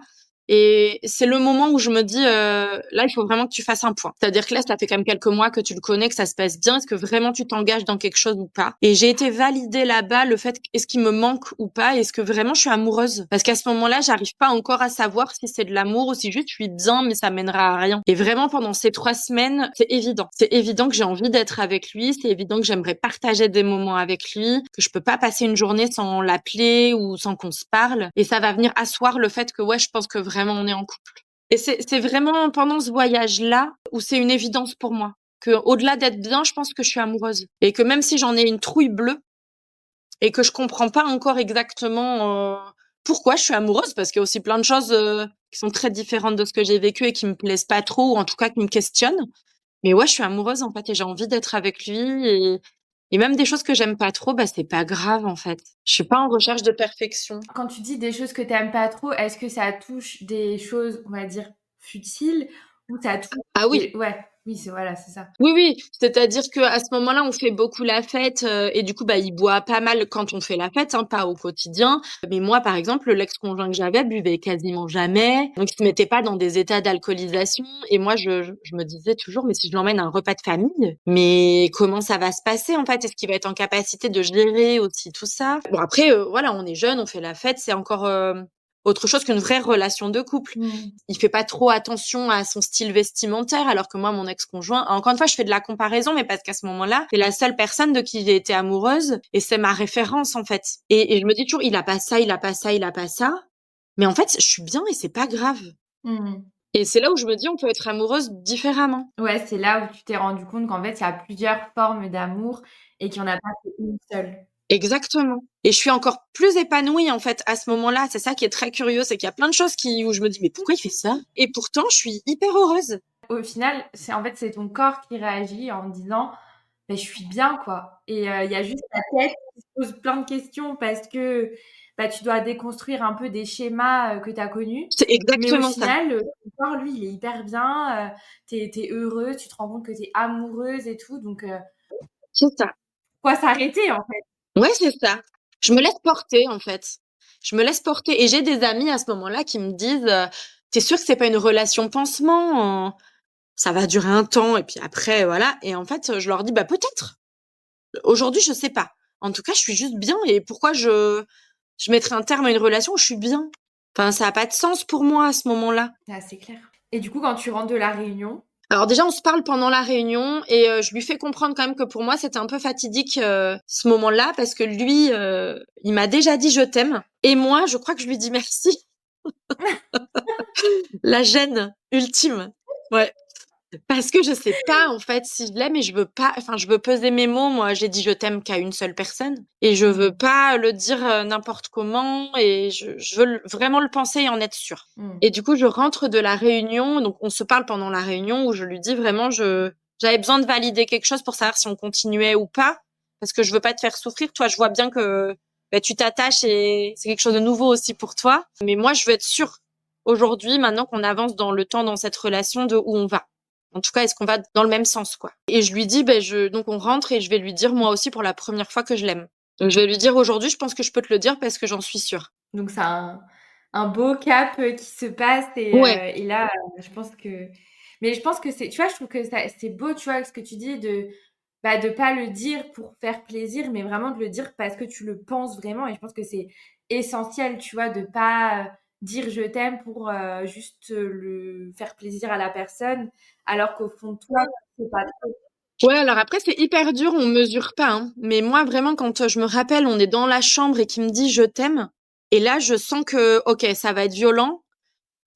Et c'est le moment où je me dis, là, il faut vraiment que tu fasses un point. C'est-à-dire que là, ça fait quand même quelques mois que tu le connais, que ça se passe bien. Est-ce que vraiment tu t'engages dans quelque chose ou pas? Et j'ai été validée là-bas le fait, est-ce qu'il me manque ou pas? Est-ce que vraiment je suis amoureuse? Parce qu'à ce moment-là, j'arrive pas encore à savoir si c'est de l'amour ou si juste je suis bien, mais ça mènera à rien. Et vraiment, pendant ces 3 semaines, c'est évident. C'est évident que j'ai envie d'être avec lui. C'est évident que j'aimerais partager des moments avec lui, que je peux pas passer une journée sans l'appeler ou sans qu'on se parle. Et ça va venir asseoir le fait que, ouais, je pense que vraiment on est en couple. Et c'est vraiment pendant ce voyage-là où c'est une évidence pour moi. Que au-delà d'être bien, je pense que je suis amoureuse. Et que même si j'en ai une trouille bleue et que je comprends pas encore exactement pourquoi je suis amoureuse, parce qu'il y a aussi plein de choses qui sont très différentes de ce que j'ai vécu et qui me plaisent pas trop, ou en tout cas qui me questionnent. Mais ouais, je suis amoureuse en fait et j'ai envie d'être avec lui et même des choses que j'aime pas trop, bah c'est pas grave en fait. Je suis pas en recherche de perfection. Quand tu dis des choses que t'aimes pas trop, est-ce que ça touche des choses, on va dire, futiles ou ça touche Ah oui. Ouais, oui, c'est ça. Oui, oui, c'est-à-dire qu'à ce moment-là, on fait beaucoup la fête et du coup, bah, il boit pas mal quand on fait la fête, hein, pas au quotidien. Mais moi, par exemple, l'ex-conjoint que j'avais buvait quasiment jamais, donc il se mettait pas dans des états d'alcoolisation. Et moi, je me disais toujours, mais si je l'emmène à un repas de famille, mais comment ça va se passer en fait? Est-ce qu'il va être en capacité de gérer aussi tout ça? Bon après, voilà, on est jeunes, on fait la fête, c'est encore autre chose qu'une vraie relation de couple. Il fait pas trop attention à son style vestimentaire, alors que moi, mon ex-conjoint, encore une fois, je fais de la comparaison, mais parce qu'à ce moment-là, c'est la seule personne de qui j'ai été amoureuse et c'est ma référence, en fait. Et je me dis toujours, il a pas ça, il a pas ça, il a pas ça. Mais en fait, je suis bien et c'est pas grave. Et c'est là où je me dis, on peut être amoureuse différemment. Ouais, c'est là où tu t'es rendu compte qu'en fait, il y a plusieurs formes d'amour et qu'il y en a pas qu'une seule. Exactement. Et je suis encore plus épanouie, en fait, à ce moment-là. C'est ça qui est très curieux, c'est qu'il y a plein de choses où je me dis, mais pourquoi il fait ça? Et pourtant, je suis hyper heureuse. Au final, c'est ton corps qui réagit en disant «Beh, je suis bien, quoi» et il y a juste ta tête qui se pose plein de questions parce que, bah, tu dois déconstruire un peu des schémas, que tu as connus. C'est Mais au exactement ça. final, ton corps, lui, il est hyper bien, tu es heureuse, tu te rends compte que tu es amoureuse et tout donc C'est ça. pourquoi s'arrêter, en fait? Ouais, c'est ça. Je me laisse porter, en fait. Je me laisse porter et j'ai des amis à ce moment-là qui me disent, «Tu sûr que c'est pas une relation pansement? Ça va durer un temps et puis après voilà» et en fait, je leur dis: «Bah, peut-être. Aujourd'hui, je sais pas. En tout cas, je suis juste bien et pourquoi je mettrais un terme à une relation où je suis bien? Enfin, ça a pas de sens pour moi à ce moment-là». Ah, c'est clair. Et du coup, quand tu rentres de la réunion Alors déjà, on se parle pendant la réunion et je lui fais comprendre quand même que pour moi, c'était un peu fatidique ce moment-là parce que lui, il m'a déjà dit «je t'aime» et moi, je crois que je lui dis merci. La gêne ultime. Ouais. Parce que je sais pas en fait si je l'aime et je veux pas enfin je veux peser mes mots. Moi, j'ai dit «je t'aime» qu'à une seule personne et je veux pas le dire n'importe comment et je veux vraiment le penser et en être sûre. Et du coup, je rentre de la réunion, donc on se parle pendant la réunion où je lui dis vraiment j'avais besoin de valider quelque chose pour savoir si on continuait ou pas. parce que je veux pas te faire souffrir. Toi, je vois bien que tu t'attaches et c'est quelque chose de nouveau aussi pour toi. Mais moi, je veux être sûre aujourd'hui, maintenant qu'on avance dans le temps dans cette relation, de où on va. En tout cas, est-ce qu'on va dans le même sens, quoi. Et je lui dis, donc on rentre et je vais lui dire moi aussi pour la première fois que je l'aime. Donc je vais lui dire aujourd'hui, je pense que je peux te le dire parce que j'en suis sûre. Donc c'est un beau cap qui se passe Ouais. et là, je pense que... Mais je pense que c'est, tu vois, je trouve que c'est beau, tu vois, ce que tu dis de pas le dire pour faire plaisir, mais vraiment de le dire parce que tu le penses vraiment. Et je pense que c'est essentiel, tu vois, de pas dire je t'aime pour juste le faire plaisir à la personne, alors qu'au fond de toi, c'est pas trop. Ouais, alors après, c'est hyper dur, on mesure pas, hein. Mais moi, vraiment, quand je me rappelle, on est dans la chambre et qu'il me dit je t'aime, et là, je sens que, ok, ça va être violent.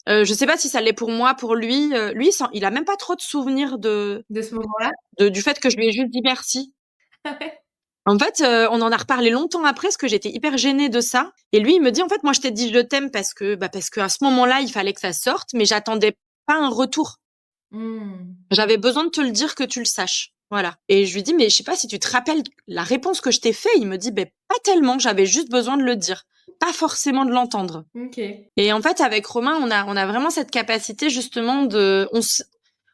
Je sais pas si ça l'est pour moi, pour lui. Lui, il a même pas trop de souvenirs De ce moment-là. du fait que je lui ai juste dit merci. En fait, on en a reparlé longtemps après, parce que j'étais hyper gênée de ça. Et lui, il me dit, en fait, moi, je t'ai dit je t'aime parce que à ce moment-là, il fallait que ça sorte, mais j'attendais pas un retour. Hmm. J'avais besoin de te le dire, que tu le saches. Voilà. Et je lui dis, mais je sais pas si tu te rappelles la réponse que je t'ai fait. Il me dit, pas tellement, j'avais juste besoin de le dire. Pas forcément de l'entendre. Ok. Et en fait, avec Romain, on a vraiment cette capacité, justement,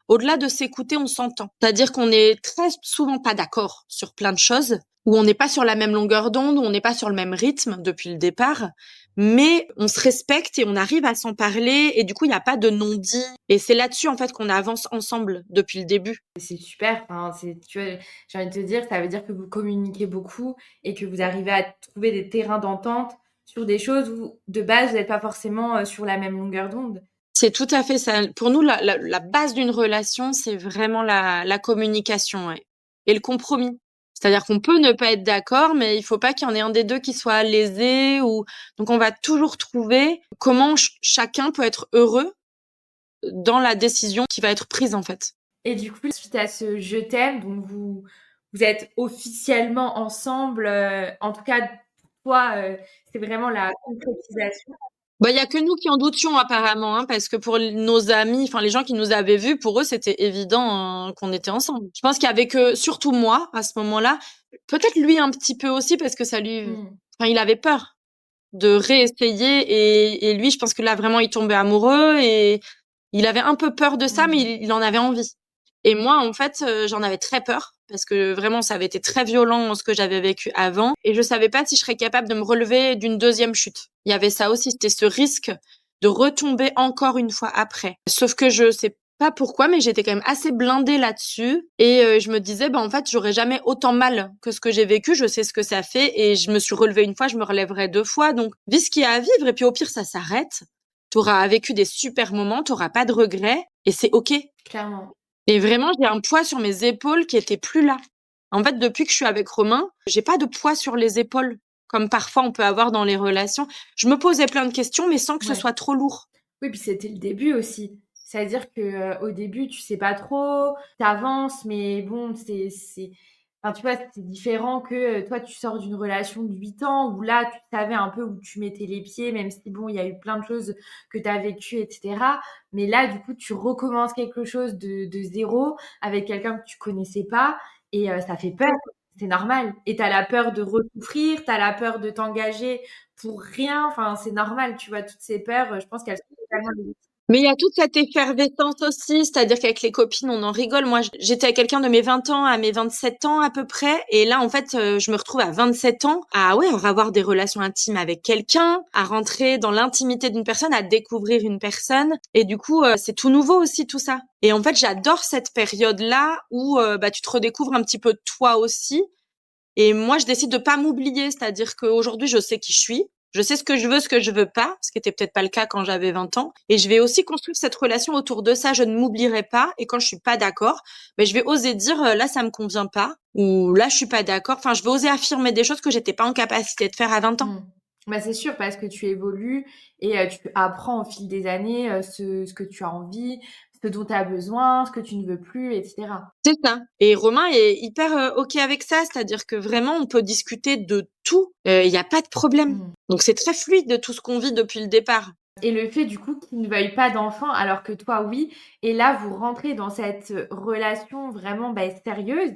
au-delà de s'écouter, on s'entend. C'est-à-dire qu'on est très souvent pas d'accord sur plein de choses, où on n'est pas sur la même longueur d'onde, où on n'est pas sur le même rythme depuis le départ, mais on se respecte et on arrive à s'en parler, et du coup, il n'y a pas de non-dit. Et c'est là-dessus, en fait, qu'on avance ensemble depuis le début. C'est super. Enfin, tu vois, j'ai envie de te dire, ça veut dire que vous communiquez beaucoup et que vous arrivez à trouver des terrains d'entente sur des choses où, de base, vous n'êtes pas forcément sur la même longueur d'onde. C'est tout à fait ça. Pour nous, la base d'une relation, c'est vraiment la communication, ouais. Et le compromis. C'est-à-dire qu'on peut ne pas être d'accord, mais il faut pas qu'il y en ait un des deux qui soit lésé ou, donc on va toujours trouver comment chacun peut être heureux dans la décision qui va être prise, en fait. Et du coup, suite à ce je t'aime, donc vous êtes officiellement ensemble. En tout cas, toi, c'est vraiment la concrétisation. Bah, il y a que nous qui en doutions apparemment, hein, parce que pour nos amis, enfin les gens qui nous avaient vus, pour eux c'était évident qu'on était ensemble. Je pense qu'il y avait que surtout moi à ce moment-là, peut-être lui un petit peu aussi parce que ça lui, Hmm. enfin il avait peur de réessayer et lui je pense que là vraiment il tombait amoureux et il avait un peu peur de ça, mais Hmm. il en avait envie. Et moi, en fait, j'en avais très peur parce que vraiment, ça avait été très violent ce que j'avais vécu avant. Et je savais pas si je serais capable de me relever d'une deuxième chute. Il y avait ça aussi, c'était ce risque de retomber encore une fois après. Sauf que je sais pas pourquoi, mais j'étais quand même assez blindée là-dessus. Et je me disais, en fait, j'aurais jamais autant mal que ce que j'ai vécu. Je sais ce que ça fait. Et je me suis relevée une fois, je me relèverai deux fois. Donc, vis ce qu'il y a à vivre. Et puis au pire, ça s'arrête. T'auras vécu des super moments, t'auras pas de regrets. Et c'est OK. Clairement. Et vraiment, j'ai un poids sur mes épaules qui était plus là. En fait, depuis que je suis avec Romain, j'ai pas de poids sur les épaules, comme parfois on peut avoir dans les relations. Je me posais plein de questions, mais sans que ce Ouais. soit trop lourd. Oui, puis c'était le début aussi. C'est-à-dire que au début, tu sais pas trop, t'avances, mais bon, enfin, tu vois, c'est différent que toi, tu sors d'une relation de 8 ans où là, tu savais un peu où tu mettais les pieds, même si bon, il y a eu plein de choses que tu as vécues, etc. Mais là, du coup, tu recommences quelque chose de zéro avec quelqu'un que tu connaissais pas et ça fait peur. C'est normal. Et t'as la peur de re-souffrir, t'as la peur de t'engager pour rien. Enfin, c'est normal, tu vois, toutes ces peurs, je pense qu'elles sont totalement légitimes. Mais il y a toute cette effervescence aussi, c'est-à-dire qu'avec les copines, on en rigole. Moi, j'étais avec quelqu'un de mes 20 ans à mes 27 ans à peu près. Et là, en fait, je me retrouve à 27 ans à, ouais, avoir des relations intimes avec quelqu'un, à rentrer dans l'intimité d'une personne, à découvrir une personne. Et du coup, c'est tout nouveau aussi, tout ça. Et en fait, j'adore cette période-là où tu te redécouvres un petit peu toi aussi. Et moi, je décide de pas m'oublier, c'est-à-dire qu'aujourd'hui, je sais qui je suis. Je sais ce que je veux pas, ce qui était peut-être pas le cas quand j'avais 20 ans. Et je vais aussi construire cette relation autour de ça. Je ne m'oublierai pas. Et quand je suis pas d'accord, je vais oser dire, là, ça me convient pas. Ou là, je suis pas d'accord. Enfin, je vais oser affirmer des choses que j'étais pas en capacité de faire à 20 ans. Mmh. Bah, c'est sûr parce que tu évolues et tu apprends au fil des années, ce que tu as envie, ce dont tu as besoin, ce que tu ne veux plus et cetera. C'est ça. Et Romain est hyper OK avec ça. C'est-à-dire que vraiment, on peut discuter de tout. Il y a pas de problème. Mmh. Donc, c'est très fluide de tout ce qu'on vit depuis le départ. Et le fait du coup qu'ils ne veuillent pas d'enfants alors que toi oui et là vous rentrez dans cette relation vraiment, sérieuse.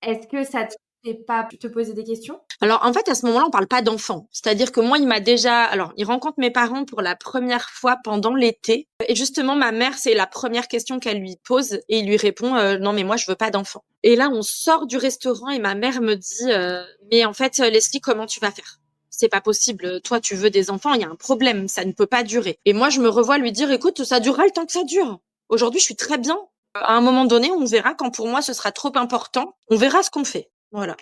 Est-ce que ça te et pas te poser des questions? Alors, en fait, à ce moment-là, on parle pas d'enfant. C'est-à-dire que moi, il rencontre mes parents pour la première fois pendant l'été. Et justement, ma mère, c'est la première question qu'elle lui pose et il lui répond, non, mais moi, je veux pas d'enfant. Et là, on sort du restaurant et ma mère me dit, mais en fait, Leslie, comment tu vas faire? C'est pas possible. Toi, tu veux des enfants, il y a un problème. Ça ne peut pas durer. Et moi, je me revois lui dire, écoute, ça durera le temps que ça dure. Aujourd'hui, je suis très bien. À un moment donné, on verra quand pour moi ce sera trop important. On verra ce qu'on fait. Voilà.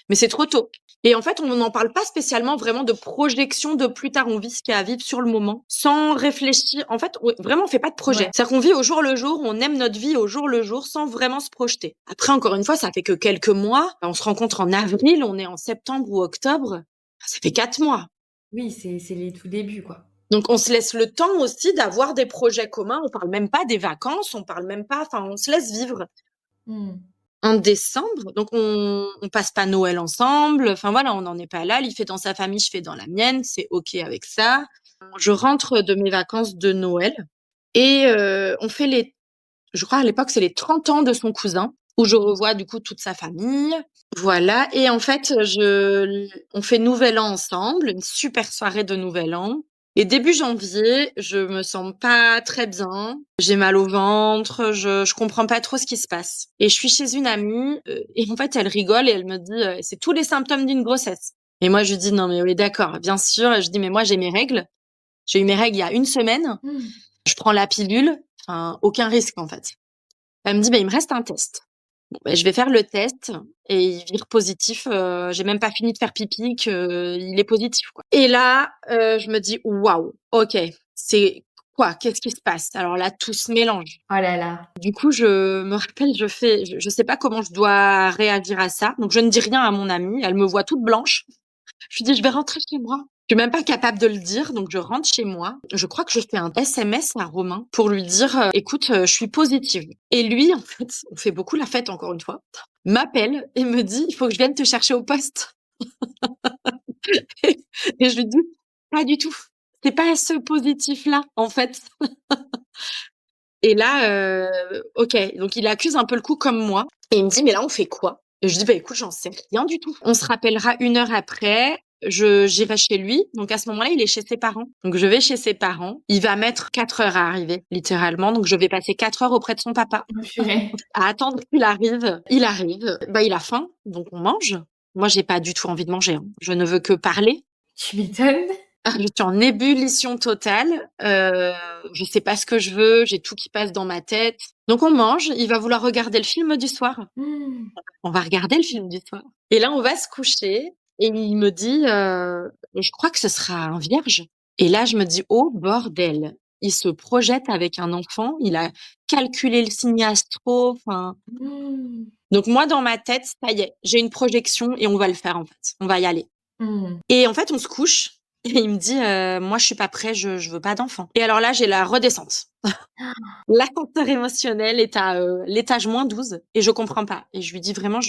Mais c'est trop tôt. Et en fait, on n'en parle pas spécialement vraiment de projection de plus tard. On vit ce qu'il y a à vivre sur le moment, sans réfléchir. En fait, vraiment, on fait pas de projet. Ouais. C'est-à-dire qu'on vit au jour le jour, on aime notre vie au jour le jour, sans vraiment se projeter. Après, encore une fois, ça fait que quelques mois. On se rencontre en avril, on est en septembre ou octobre. Ça fait 4 mois. Oui, c'est les tout débuts, quoi. Donc, on se laisse le temps aussi d'avoir des projets communs. On parle même pas des vacances, on parle même pas, enfin, on se laisse vivre. Mmh. En décembre, donc on passe pas Noël ensemble. Enfin voilà, on n'en est pas là. Il fait dans sa famille, je fais dans la mienne. C'est ok avec ça. Je rentre de mes vacances de Noël et on fait je crois à l'époque c'est les 30 ans de son cousin où je revois du coup toute sa famille. Voilà. Et en fait, on fait Nouvel An ensemble, une super soirée de Nouvel An. Et début janvier, je me sens pas très bien. J'ai mal au ventre, je comprends pas trop ce qui se passe. Et je suis chez une amie, et en fait, elle rigole et elle me dit, c'est tous les symptômes d'une grossesse. Et moi, je lui dis, non, mais oui, d'accord, bien sûr. Et je dis, mais moi, j'ai mes règles. J'ai eu mes règles il y a une semaine. Mmh. Je prends la pilule. Enfin, aucun risque, en fait. Elle me dit, bah, il me reste un test. Bon, ben, je vais faire le test et il vire positif. J'ai même pas fini de faire pipi que il est positif, quoi. Et là, je me dis waouh, ok, c'est quoi? Qu'est-ce qui se passe? Alors là, tout se mélange. Oh là là. Du coup, je me rappelle, je sais pas comment je dois réagir à ça. Donc, je ne dis rien à mon amie. Elle me voit toute blanche. Je lui dis, je vais rentrer chez moi. Je suis même pas capable de le dire, donc je rentre chez moi. Je crois que je fais un SMS à Romain pour lui dire, écoute, je suis positive. Et lui, en fait, on fait beaucoup la fête encore une fois, m'appelle et me dit, il faut que je vienne te chercher au poste. Et je lui dis, pas du tout. C'est pas ce positif-là, en fait. Et là, ok, donc il accuse un peu le coup comme moi. Et il me dit, mais là, on fait quoi? Et je dis, bah écoute, j'en sais rien du tout. On se rappellera 1 heure après. J'irai chez lui. Donc à ce moment-là, il est chez ses parents. Donc je vais chez ses parents. Il va mettre 4 heures à arriver, littéralement. Donc je vais passer 4 heures auprès de son papa, Oh purée. à attendre qu'il arrive. Il arrive. Bah il a faim, donc on mange. Moi, j'ai pas du tout envie de manger, hein. Je ne veux que parler. Tu m'étonnes. Ah, je suis en ébullition totale. Je sais pas ce que je veux. J'ai tout qui passe dans ma tête. Donc on mange. Il va vouloir regarder le film du soir. Mmh. On va regarder le film du soir. Et là, on va se coucher. Et il me dit, je crois que ce sera un vierge. Et là, je me dis, oh bordel. Il se projette avec un enfant. Il a calculé le signe astro. Enfin, Mmh. donc moi, dans ma tête, ça y est, j'ai une projection et on va le faire en fait. On va y aller. Mmh. Et en fait, on se couche. Et il me dit, moi, je suis pas prêt. Je veux pas d'enfant. Et alors là, j'ai la redescente. L'ascenseur émotionnel est à l'étage -12 et je comprends pas. Et je lui dis vraiment,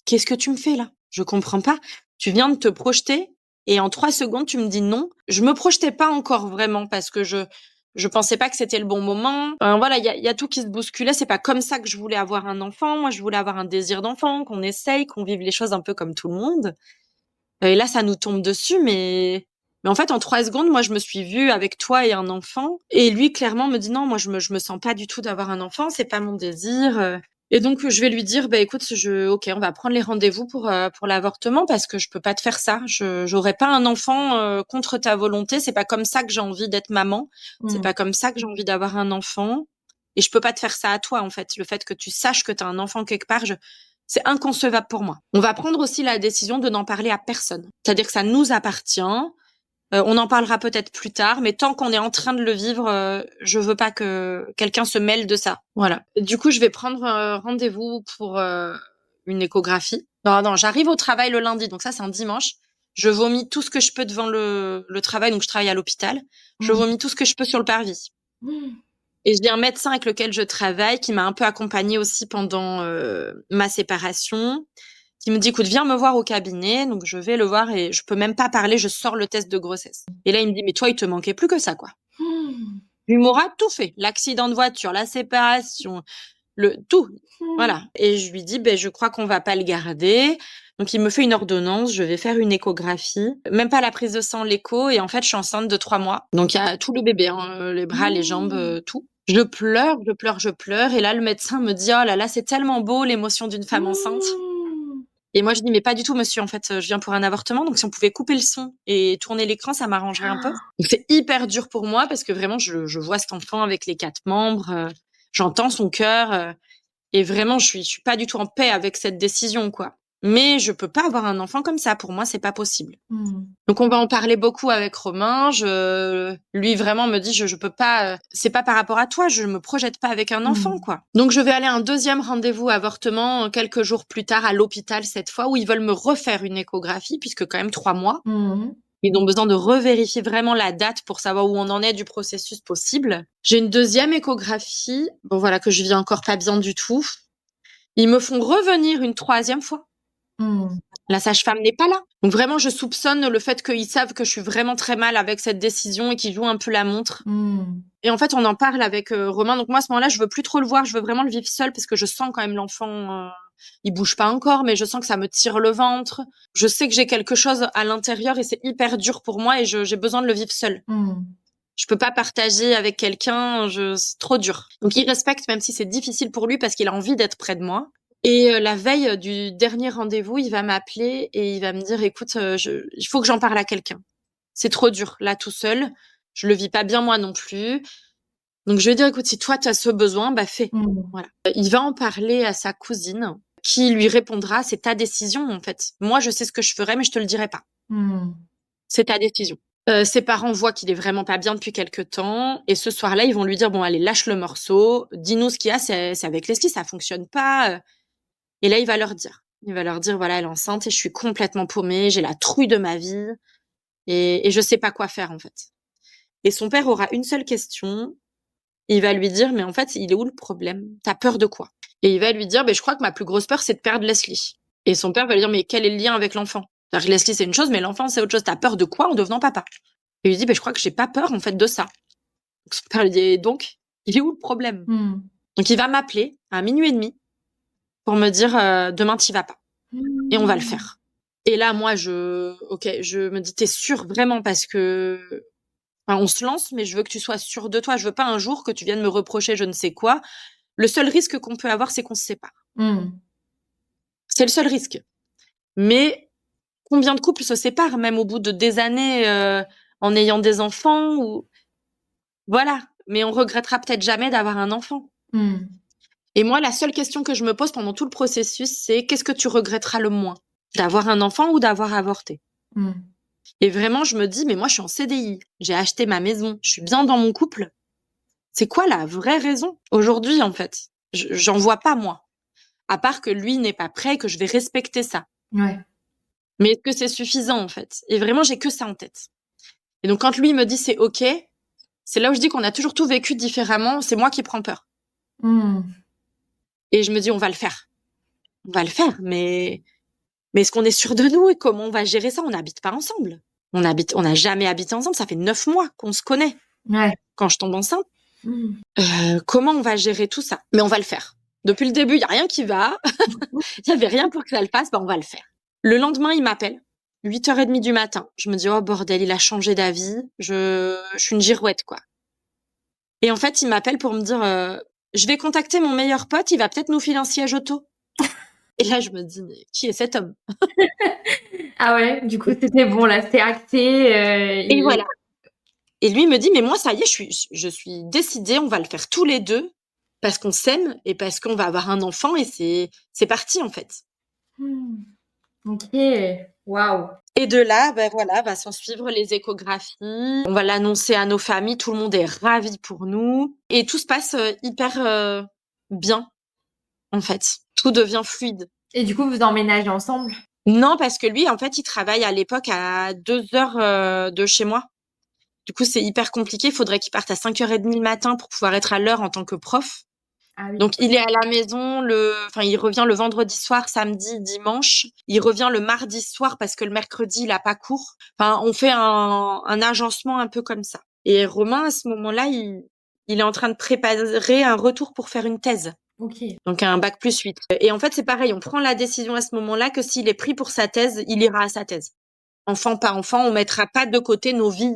qu'est-ce que tu me fais là? Je comprends pas. Tu viens de te projeter et en 3 secondes, tu me dis non. Je me projetais pas encore vraiment parce que je pensais pas que c'était le bon moment. Enfin, voilà, il y a tout qui se bousculait. C'est pas comme ça que je voulais avoir un enfant. Moi, je voulais avoir un désir d'enfant, qu'on essaye, qu'on vive les choses un peu comme tout le monde. Et là, ça nous tombe dessus, mais en fait, en 3 secondes, moi, je me suis vue avec toi et un enfant. Et lui, clairement, me dit non, moi, je me sens pas du tout d'avoir un enfant. C'est pas mon désir. Et donc, je vais lui dire, bah, écoute, ok, on va prendre les rendez-vous pour l'avortement parce que je peux pas te faire ça. J'aurais pas un enfant contre ta volonté. C'est pas comme ça que j'ai envie d'être maman. C'est Mmh. pas comme ça que j'ai envie d'avoir un enfant. Et je peux pas te faire ça à toi, en fait. Le fait que tu saches que t'as un enfant quelque part, c'est inconcevable pour moi. On va prendre aussi la décision de n'en parler à personne. C'est-à-dire que ça nous appartient. On en parlera peut-être plus tard, mais tant qu'on est en train de le vivre, je veux pas que quelqu'un se mêle de ça. Voilà. Du coup, je vais prendre rendez-vous pour une échographie. Non, non, j'arrive au travail le lundi, donc ça c'est un dimanche. Je vomis tout ce que je peux devant le travail, donc je travaille à l'hôpital. Je Mmh. vomis tout ce que je peux sur le parvis. Mmh. Et j'ai un médecin avec lequel je travaille qui m'a un peu accompagnée aussi pendant ma séparation, qui me dit, écoute, viens me voir au cabinet. Donc, je vais le voir et je peux même pas parler, je sors le test de grossesse. Et là, il me dit, mais toi, il te manquait plus que ça, quoi. Mmh. L'humour a tout fait. L'accident de voiture, la séparation, tout. Voilà. Et je lui dis, je crois qu'on va pas le garder. Donc, il me fait une ordonnance. Je vais faire une échographie. Même pas la prise de sang, l'écho. Et en fait, je suis enceinte de 3 mois. Donc, il y a tout le bébé, hein, les bras, les jambes, tout. Je pleure, je pleure, je pleure. Et là, le médecin me dit, oh là là, c'est tellement beau, l'émotion d'une femme enceinte. Et moi, je dis, mais pas du tout, monsieur. En fait, je viens pour un avortement. Donc, si on pouvait couper le son et tourner l'écran, ça m'arrangerait un peu. Donc, c'est hyper dur pour moi parce que vraiment, je vois cet enfant avec les 4 membres. J'entends son cœur. Et vraiment, je suis pas du tout en paix avec cette décision, quoi. Mais je peux pas avoir un enfant comme ça. Pour moi, c'est pas possible. Donc, on va en parler beaucoup avec Romain. Lui vraiment me dit, je peux pas, c'est pas par rapport à toi, je me projette pas avec un enfant, quoi. Donc, je vais aller à un deuxième rendez-vous avortement quelques jours plus tard à l'hôpital cette fois où ils veulent me refaire une échographie puisque quand même 3 mois. Ils ont besoin de revérifier vraiment la date pour savoir où on en est du processus possible. J'ai une deuxième échographie, bon voilà, que je vis encore pas bien du tout. Ils me font revenir une 3e fois. La sage-femme n'est pas là. Donc vraiment, je soupçonne le fait qu'ils savent que je suis vraiment très mal avec cette décision et qu'ils jouent un peu la montre. Et en fait, on en parle avec Romain. Donc moi, à ce moment-là, je veux plus trop le voir. Je veux vraiment le vivre seul parce que je sens quand même l'enfant. Il bouge pas encore, mais je sens que ça me tire le ventre. Je sais que j'ai quelque chose à l'intérieur et c'est hyper dur pour moi et j'ai besoin de le vivre seul. Je peux pas partager avec quelqu'un. C'est trop dur. Donc il respecte, même si c'est difficile pour lui parce qu'il a envie d'être près de moi. Et la veille du dernier rendez-vous, il va m'appeler et il va me dire, écoute, il faut que j'en parle à quelqu'un. C'est trop dur, là, tout seul. Je le vis pas bien moi non plus. Donc, je vais dire, écoute, si toi, tu as ce besoin, fais. Voilà. Il va en parler à sa cousine qui lui répondra, c'est ta décision, en fait. Moi, je sais ce que je ferais, mais je te le dirai pas. C'est ta décision. Ses parents voient qu'il est vraiment pas bien depuis quelque temps. Et ce soir-là, ils vont lui dire, bon, allez, lâche le morceau. Dis-nous ce qu'il y a, c'est avec Leslie, ça fonctionne pas. Et là, il va leur dire. Il va leur dire, voilà, elle est enceinte et je suis complètement paumée, j'ai la trouille de ma vie et je sais pas quoi faire, en fait. Et son père aura une seule question. Il va lui dire, mais en fait, il est où le problème? T'as peur de quoi? Et il va lui dire, je crois que ma plus grosse peur, c'est de perdre Leslie. Et son père va lui dire, mais quel est le lien avec l'enfant? C'est-à-dire que Leslie, c'est une chose, mais l'enfant, c'est autre chose. T'as peur de quoi en devenant papa? Et il lui dit, je crois que j'ai pas peur, en fait, de ça. Donc, son père lui dit, donc, il est où le problème? Donc, il va m'appeler à 00h30 pour me dire, demain, t'y vas pas. Et on va le faire. Et là, moi, je me dis, t'es sûre vraiment parce que, on se lance, mais je veux que tu sois sûre de toi. Je veux pas un jour que tu viennes me reprocher je ne sais quoi. Le seul risque qu'on peut avoir, c'est qu'on se sépare. C'est le seul risque. Mais combien de couples se séparent, même au bout de des années, en ayant des enfants ou, voilà. Mais on regrettera peut-être jamais d'avoir un enfant. Et moi, la seule question que je me pose pendant tout le processus, c'est qu'est-ce que tu regretteras le moins? D'avoir un enfant ou d'avoir avorté? Et vraiment, je me dis, mais moi, je suis en CDI. J'ai acheté ma maison. Je suis bien dans mon couple. C'est quoi la vraie raison? Aujourd'hui, en fait, j'en vois pas, moi. À part que lui n'est pas prêt, que je vais respecter ça. Ouais. Mais est-ce que c'est suffisant, en fait? Et vraiment, j'ai que ça en tête. Et donc, quand lui me dit c'est OK, c'est là où je dis qu'on a toujours tout vécu différemment. C'est moi qui prends peur. Et je me dis, on va le faire. On va le faire, mais est-ce qu'on est sûr de nous et comment on va gérer ça? On n'habite pas ensemble. On n'a jamais habité ensemble. Ça fait 9 mois qu'on se connaît. Ouais. Quand je tombe enceinte, comment on va gérer tout ça? Mais on va le faire. Depuis le début, il y a rien qui va. Il y avait rien pour que ça le fasse. On va le faire. Le lendemain, il m'appelle. 8h30 du matin. Je me dis, oh bordel, il a changé d'avis. Je suis une girouette, quoi. Et en fait, il m'appelle pour me dire, je vais contacter mon meilleur pote. Il va peut-être nous filer un siège auto. Et là, je me dis, mais qui est cet homme? Ah ouais, du coup, c'était bon, là, c'était acté. Et voilà. Et lui me dit, mais moi, ça y est, je suis décidée, on va le faire tous les deux parce qu'on s'aime et parce qu'on va avoir un enfant et c'est parti, en fait. Ok, waouh. Et de là, voilà, va s'en suivre les échographies. On va l'annoncer à nos familles, tout le monde est ravi pour nous. Et tout se passe hyper bien, en fait. Tout devient fluide. Et du coup, vous emménagez ensemble? Non, parce que lui, en fait, il travaille à l'époque à 2 heures de chez moi. Du coup, c'est hyper compliqué. Il faudrait qu'il parte à 5h30 le matin pour pouvoir être à l'heure en tant que prof. Ah oui. Donc, il est à la maison il revient le vendredi soir, samedi, dimanche. Il revient le mardi soir parce que le mercredi, il a pas cours. Enfin, on fait un agencement un peu comme ça. Et Romain, à ce moment-là, il est en train de préparer un retour pour faire une thèse. Ok. Donc un bac plus 8. Et en fait, c'est pareil, on prend la décision à ce moment-là que s'il est pris pour sa thèse, il ira à sa thèse. Enfant par enfant, on mettra pas de côté nos vies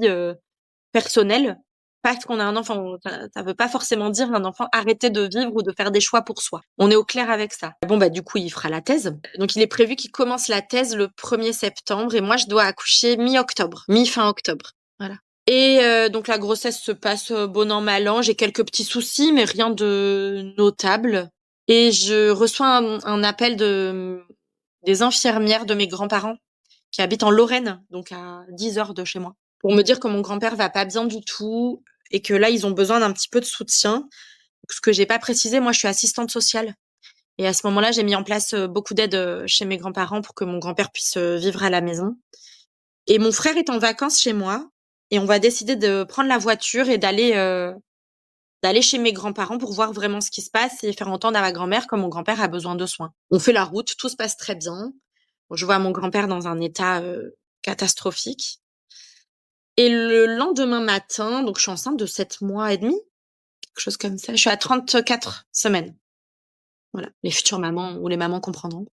personnelles parce qu'on a un enfant. Ça veut pas forcément dire un enfant arrêter de vivre ou de faire des choix pour soi. On est au clair avec ça. Bon, bah du coup, il fera la thèse. Donc il est prévu qu'il commence la thèse le 1er septembre et moi, je dois accoucher mi-octobre, mi-fin octobre. Voilà. Et donc la grossesse se passe bon an mal an. J'ai quelques petits soucis, mais rien de notable. Et je reçois un appel des infirmières de mes grands-parents qui habitent en Lorraine, donc à 10 heures de chez moi, pour me dire que mon grand-père va pas bien du tout et que là, ils ont besoin d'un petit peu de soutien. Donc, ce que j'ai pas précisé, moi, je suis assistante sociale. Et à ce moment-là, j'ai mis en place beaucoup d'aide chez mes grands-parents pour que mon grand-père puisse vivre à la maison. Et mon frère est en vacances chez moi et on va décider de prendre la voiture et d'aller chez mes grands-parents pour voir vraiment ce qui se passe et faire entendre à ma grand-mère que mon grand-père a besoin de soins. On fait la route, tout se passe très bien. Je vois mon grand-père dans un état catastrophique. Et le lendemain matin, donc je suis enceinte de 7 mois et demi, quelque chose comme ça. Je suis à 34 semaines. Voilà, les futures mamans ou les mamans comprendront.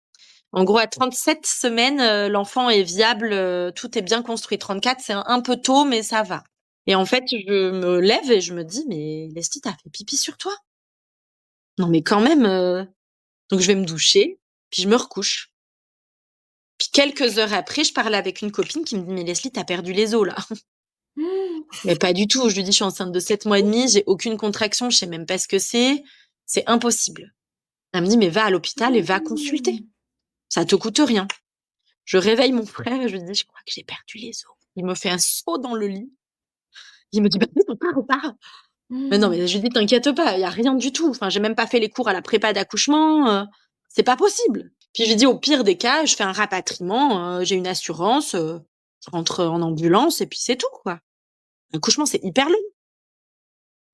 En gros, à 37 semaines, l'enfant est viable, tout est bien construit. 34, c'est un peu tôt, mais ça va. Et en fait, je me lève et je me dis, mais Leslie, t'as fait pipi sur toi? Non, mais quand même. Donc, je vais me doucher, puis je me recouche. Puis quelques heures après, je parle avec une copine qui me dit, mais Leslie, t'as perdu les os, là. Mais pas du tout. Je lui dis, je suis enceinte de 7 mois et demi, j'ai aucune contraction, je sais même pas ce que c'est. C'est impossible. Elle me dit, mais va à l'hôpital et va consulter. Ça te coûte rien. Je réveille mon frère et je lui dis, je crois que j'ai perdu les os. Il me fait un saut dans le lit. Il me dit, bah, repars. Mais non, mais je lui dis, t'inquiète pas, il y a rien du tout. Enfin, j'ai même pas fait les cours à la prépa d'accouchement. C'est pas possible. Puis je lui dis, au pire des cas, je fais un rapatriement, j'ai une assurance, je rentre en ambulance et puis c'est tout, quoi. L'accouchement, c'est hyper long.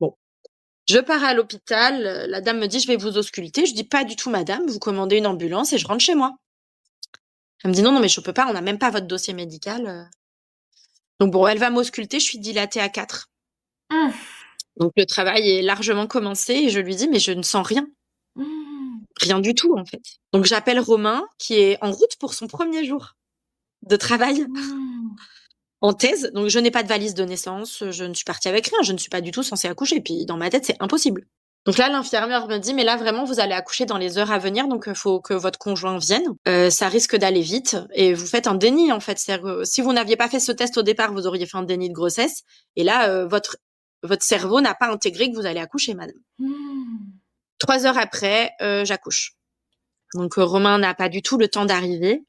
Bon. Je pars à l'hôpital, la dame me dit, je vais vous ausculter. Je dis, pas du tout, madame, vous commandez une ambulance et je rentre chez moi. Elle me dit, non, non, mais je peux pas, on n'a même pas votre dossier médical. Donc bon, elle va m'ausculter, je suis dilatée à 4. Donc le travail est largement commencé et je lui dis, mais je ne sens rien. Rien du tout, en fait. Donc j'appelle Romain, qui est en route pour son premier jour de travail en thèse. Donc je n'ai pas de valise de naissance, je ne suis partie avec rien, je ne suis pas du tout censée accoucher. Puis dans ma tête, c'est impossible. Donc là, l'infirmière me dit, mais là, vraiment, vous allez accoucher dans les heures à venir, donc il faut que votre conjoint vienne. Ça risque d'aller vite et vous faites un déni, en fait. C'est-à-dire que si vous n'aviez pas fait ce test au départ, vous auriez fait un déni de grossesse. Et là, votre cerveau n'a pas intégré que vous allez accoucher, madame. 3 heures après, j'accouche. Donc Romain n'a pas du tout le temps d'arriver.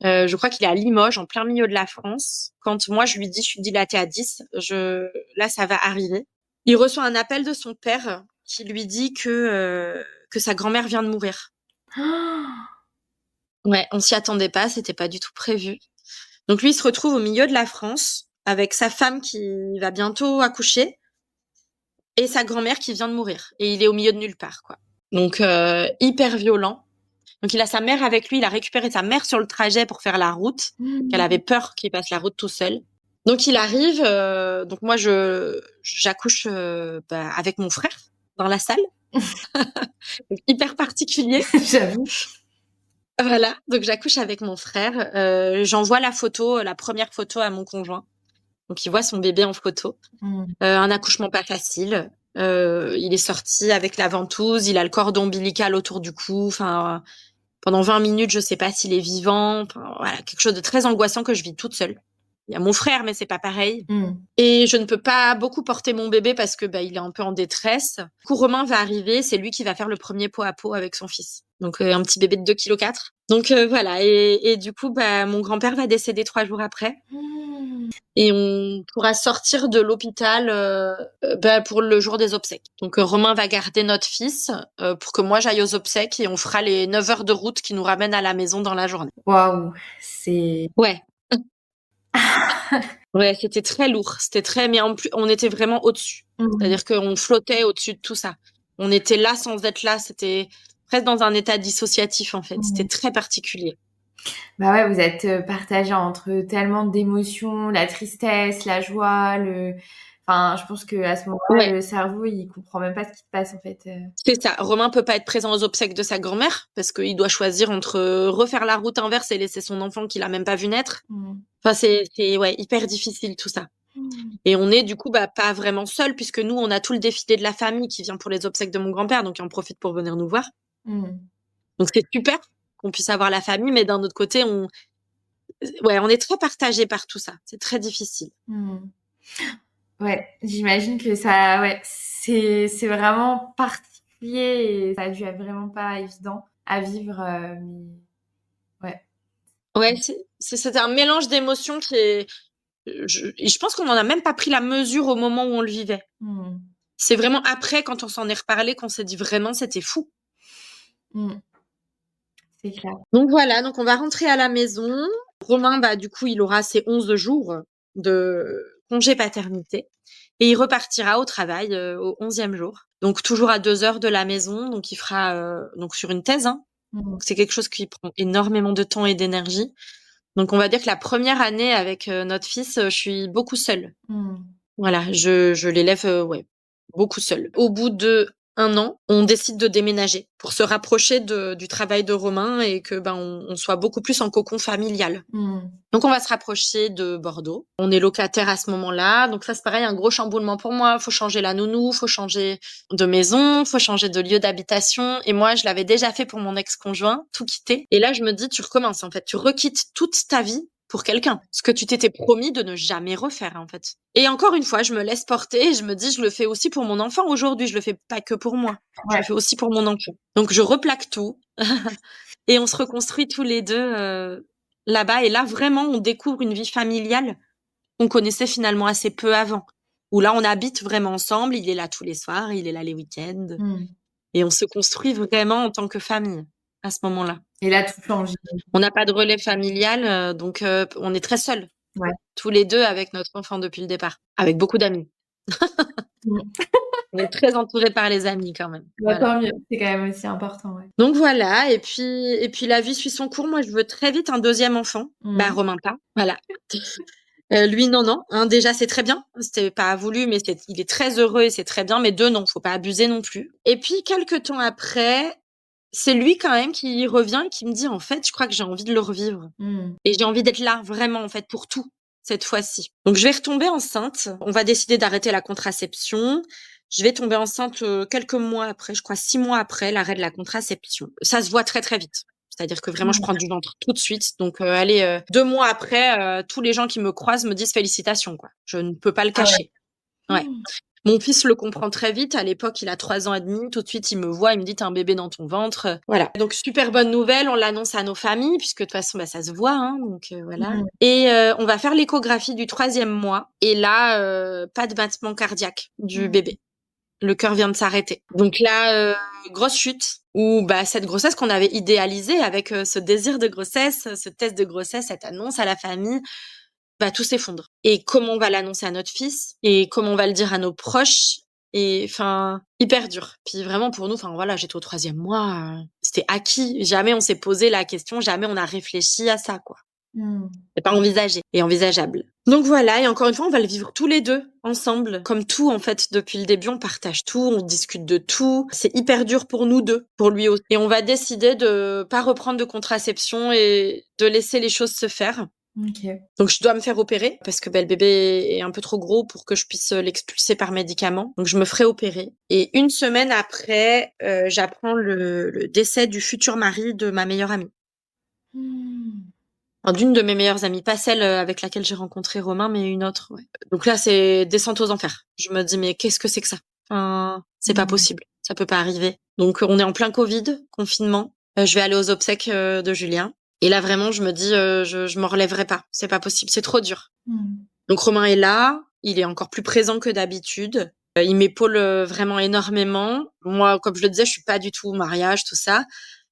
Je crois qu'il est à Limoges, en plein milieu de la France. Quand moi, je lui dis, je suis dilatée à 10, là, ça va arriver. Il reçoit un appel de son père qui lui dit que sa grand-mère vient de mourir. Ouais, on s'y attendait pas, c'était pas du tout prévu. Donc lui, il se retrouve au milieu de la France avec sa femme qui va bientôt accoucher et sa grand-mère qui vient de mourir. Et il est au milieu de nulle part, quoi. Donc hyper violent. Donc il a sa mère avec lui, il a récupéré sa mère sur le trajet pour faire la route, qu'elle avait peur qu'il passe la route tout seul. Donc il arrive, donc moi j'accouche avec mon frère dans la salle. Hyper particulier. J'avoue. Voilà, donc j'accouche avec mon frère. J'envoie la photo, la première photo à mon conjoint. Donc il voit son bébé en photo. Un accouchement pas facile. Il est sorti avec la ventouse, il a le cordon ombilical autour du cou. Enfin, pendant 20 minutes, je sais pas s'il est vivant. Enfin, voilà, quelque chose de très angoissant que je vis toute seule. Il y a mon frère, mais c'est pas pareil. Et je ne peux pas beaucoup porter mon bébé parce que il est un peu en détresse. Du coup, Romain va arriver, c'est lui qui va faire le premier pot à pot avec son fils. Donc un petit bébé de 2,4 kg. Donc voilà, et du coup, mon grand-père va décéder 3 jours après. Et on pourra sortir de l'hôpital pour le jour des obsèques. Donc Romain va garder notre fils pour que moi j'aille aux obsèques et on fera les 9 heures de route qui nous ramènent à la maison dans la journée. Waouh, c'est... Ouais. Ouais, c'était très lourd. Mais en plus, on était vraiment au-dessus. C'est-à-dire qu'on flottait au-dessus de tout ça. On était là sans être là. C'était presque dans un état dissociatif, en fait. C'était très particulier. Bah ouais, vous êtes partagé entre tellement d'émotions, la tristesse, la joie, Enfin, je pense qu'à ce moment-là, Ouais, le cerveau, il comprend même pas ce qui se passe, en fait. c'est ça. Romain peut pas être présent aux obsèques de sa grand-mère parce qu'il doit choisir entre refaire la route inverse et laisser son enfant qu'il a même pas vu naître. Mmh. Enfin, c'est ouais, hyper difficile tout ça. Mmh. Et on est du coup pas vraiment seul puisque nous, on a tout le défilé de la famille qui vient pour les obsèques de mon grand-père, donc il en profite pour venir nous voir. Mmh. Donc c'est super qu'on puisse avoir la famille, mais d'un autre côté, on est très partagé par tout ça. C'est très difficile. Mmh. Ouais, j'imagine que ça, ouais, c'est vraiment particulier et ça a dû être vraiment pas évident à vivre, mais ouais. Ouais, c'était un mélange d'émotions qui est, et je pense qu'on en a même pas pris la mesure au moment où on le vivait. Mmh. C'est vraiment après, quand on s'en est reparlé, qu'on s'est dit vraiment, c'était fou. Mmh. C'est clair. Donc voilà, donc on va rentrer à la maison. Romain, bah, du coup, il aura ses 11 jours de congé paternité et il repartira au travail au 11e jour. Donc toujours à 2 heures de la maison. Donc il fera donc sur une thèse. Hein. Mmh. Donc c'est quelque chose qui prend énormément de temps et d'énergie. Donc on va dire que la première année avec notre fils, je suis beaucoup seule. Mmh. Voilà, je l'élève ouais, beaucoup seule. Au bout de 1 an, on décide de déménager pour se rapprocher du travail de Romain et que ben on soit beaucoup plus en cocon familial. Mmh. Donc on va se rapprocher de Bordeaux. On est locataire à ce moment-là, donc ça c'est pareil, un gros chamboulement pour moi. Faut changer la nounou, faut changer de maison, faut changer de lieu d'habitation. Et moi, je l'avais déjà fait pour mon ex-conjoint, tout quitter. Et là, je me dis, tu recommences en fait, tu requittes toute ta vie pour quelqu'un, ce que tu t'étais promis de ne jamais refaire en fait. Et encore une fois, je me laisse porter et je me dis, je le fais aussi pour mon enfant aujourd'hui. Je le fais pas que pour moi, je le Ouais. fais aussi pour mon enfant. Donc je replaque tout. Et on se reconstruit tous les deux là-bas. Et là, vraiment, on découvre une vie familiale qu'on connaissait finalement assez peu avant. Où là, on habite vraiment ensemble. Il est là tous les soirs, il est là les week-ends. Mmh. Et on se construit vraiment en tant que famille à ce moment-là. Et là, tout change. On n'a pas de relais familial, donc on est très seuls, Ouais. tous les deux avec notre enfant depuis le départ, avec beaucoup d'amis. Mmh. On est très entourés par les amis quand même. Bah, Voilà. tant mieux, c'est quand même aussi important, ouais. Donc voilà, et puis la vie suit son cours. Moi, je veux très vite un deuxième enfant. Bah, Mmh. Romain pas. Voilà. Lui, non, non. Un, déjà, c'est très bien. C'était pas voulu, mais il est très heureux et c'est très bien. Mais deux, non, faut pas abuser non plus. Et puis, quelques temps après, c'est lui quand même qui revient et qui me dit, en fait, je crois que j'ai envie de le revivre. Mmh. Et j'ai envie d'être là, vraiment, en fait, pour tout, cette fois-ci. Donc, je vais retomber enceinte. On va décider d'arrêter la contraception. Je vais tomber enceinte quelques mois après, je crois 6 mois après l'arrêt de la contraception. Ça se voit très, très vite. C'est-à-dire que vraiment, je Mmh. prends du ventre tout de suite. Donc, allez, 2 mois après, tous les gens qui me croisent me disent félicitations, quoi. Je ne peux pas le Ah ouais. cacher. Ouais. Mmh. Mon fils le comprend très vite. À l'époque, il a 3 ans et demi. Tout de suite, il me voit, il me dit, t'as un bébé dans ton ventre. Voilà. Donc, super bonne nouvelle. On l'annonce à nos familles, puisque de toute façon, bah, ça se voit, hein. Donc, voilà. Mmh. Et on va faire l'échographie du 3e mois. Et là, pas de battement cardiaque du Mmh. bébé. Le cœur vient de s'arrêter. Donc là, grosse chute. Où bah, cette grossesse qu'on avait idéalisée avec ce désir de grossesse, ce test de grossesse, cette annonce à la famille, bah, tout s'effondre. Et comment on va l'annoncer à notre fils et comment on va le dire à nos proches et enfin hyper dur. Puis vraiment pour nous, enfin voilà, j'étais au 3e mois, c'était acquis. Jamais on s'est posé la question, jamais on a réfléchi à ça quoi. Mmh. C'est pas envisagé et envisageable. Donc voilà, et encore une fois, on va le vivre tous les deux ensemble. Comme tout en fait, depuis le début, on partage tout, on discute de tout. C'est hyper dur pour nous deux, pour lui aussi. Et on va décider de pas reprendre de contraception et de laisser les choses se faire. OK. Donc je dois me faire opérer parce que le bébé est un peu trop gros pour que je puisse l'expulser par médicament. Donc je me ferai opérer. Et une semaine après, j'apprends le décès du futur mari de ma meilleure amie. Mmh. Enfin, d'une de mes meilleures amies, pas celle avec laquelle j'ai rencontré Romain, mais une autre. Ouais. Donc là, c'est descente aux enfers. Je me dis mais qu'est-ce que c'est que ça? Enfin, c'est pas Mmh. possible, ça peut pas arriver. Donc on est en plein Covid, confinement. Je vais aller aux obsèques de Julien. Et là vraiment, je me dis je m'en relèverai pas. C'est pas possible, c'est trop dur. Mmh. Donc Romain est là, il est encore plus présent que d'habitude. Il m'épaule vraiment énormément. Moi, comme je le disais, je suis pas du tout mariage, tout ça.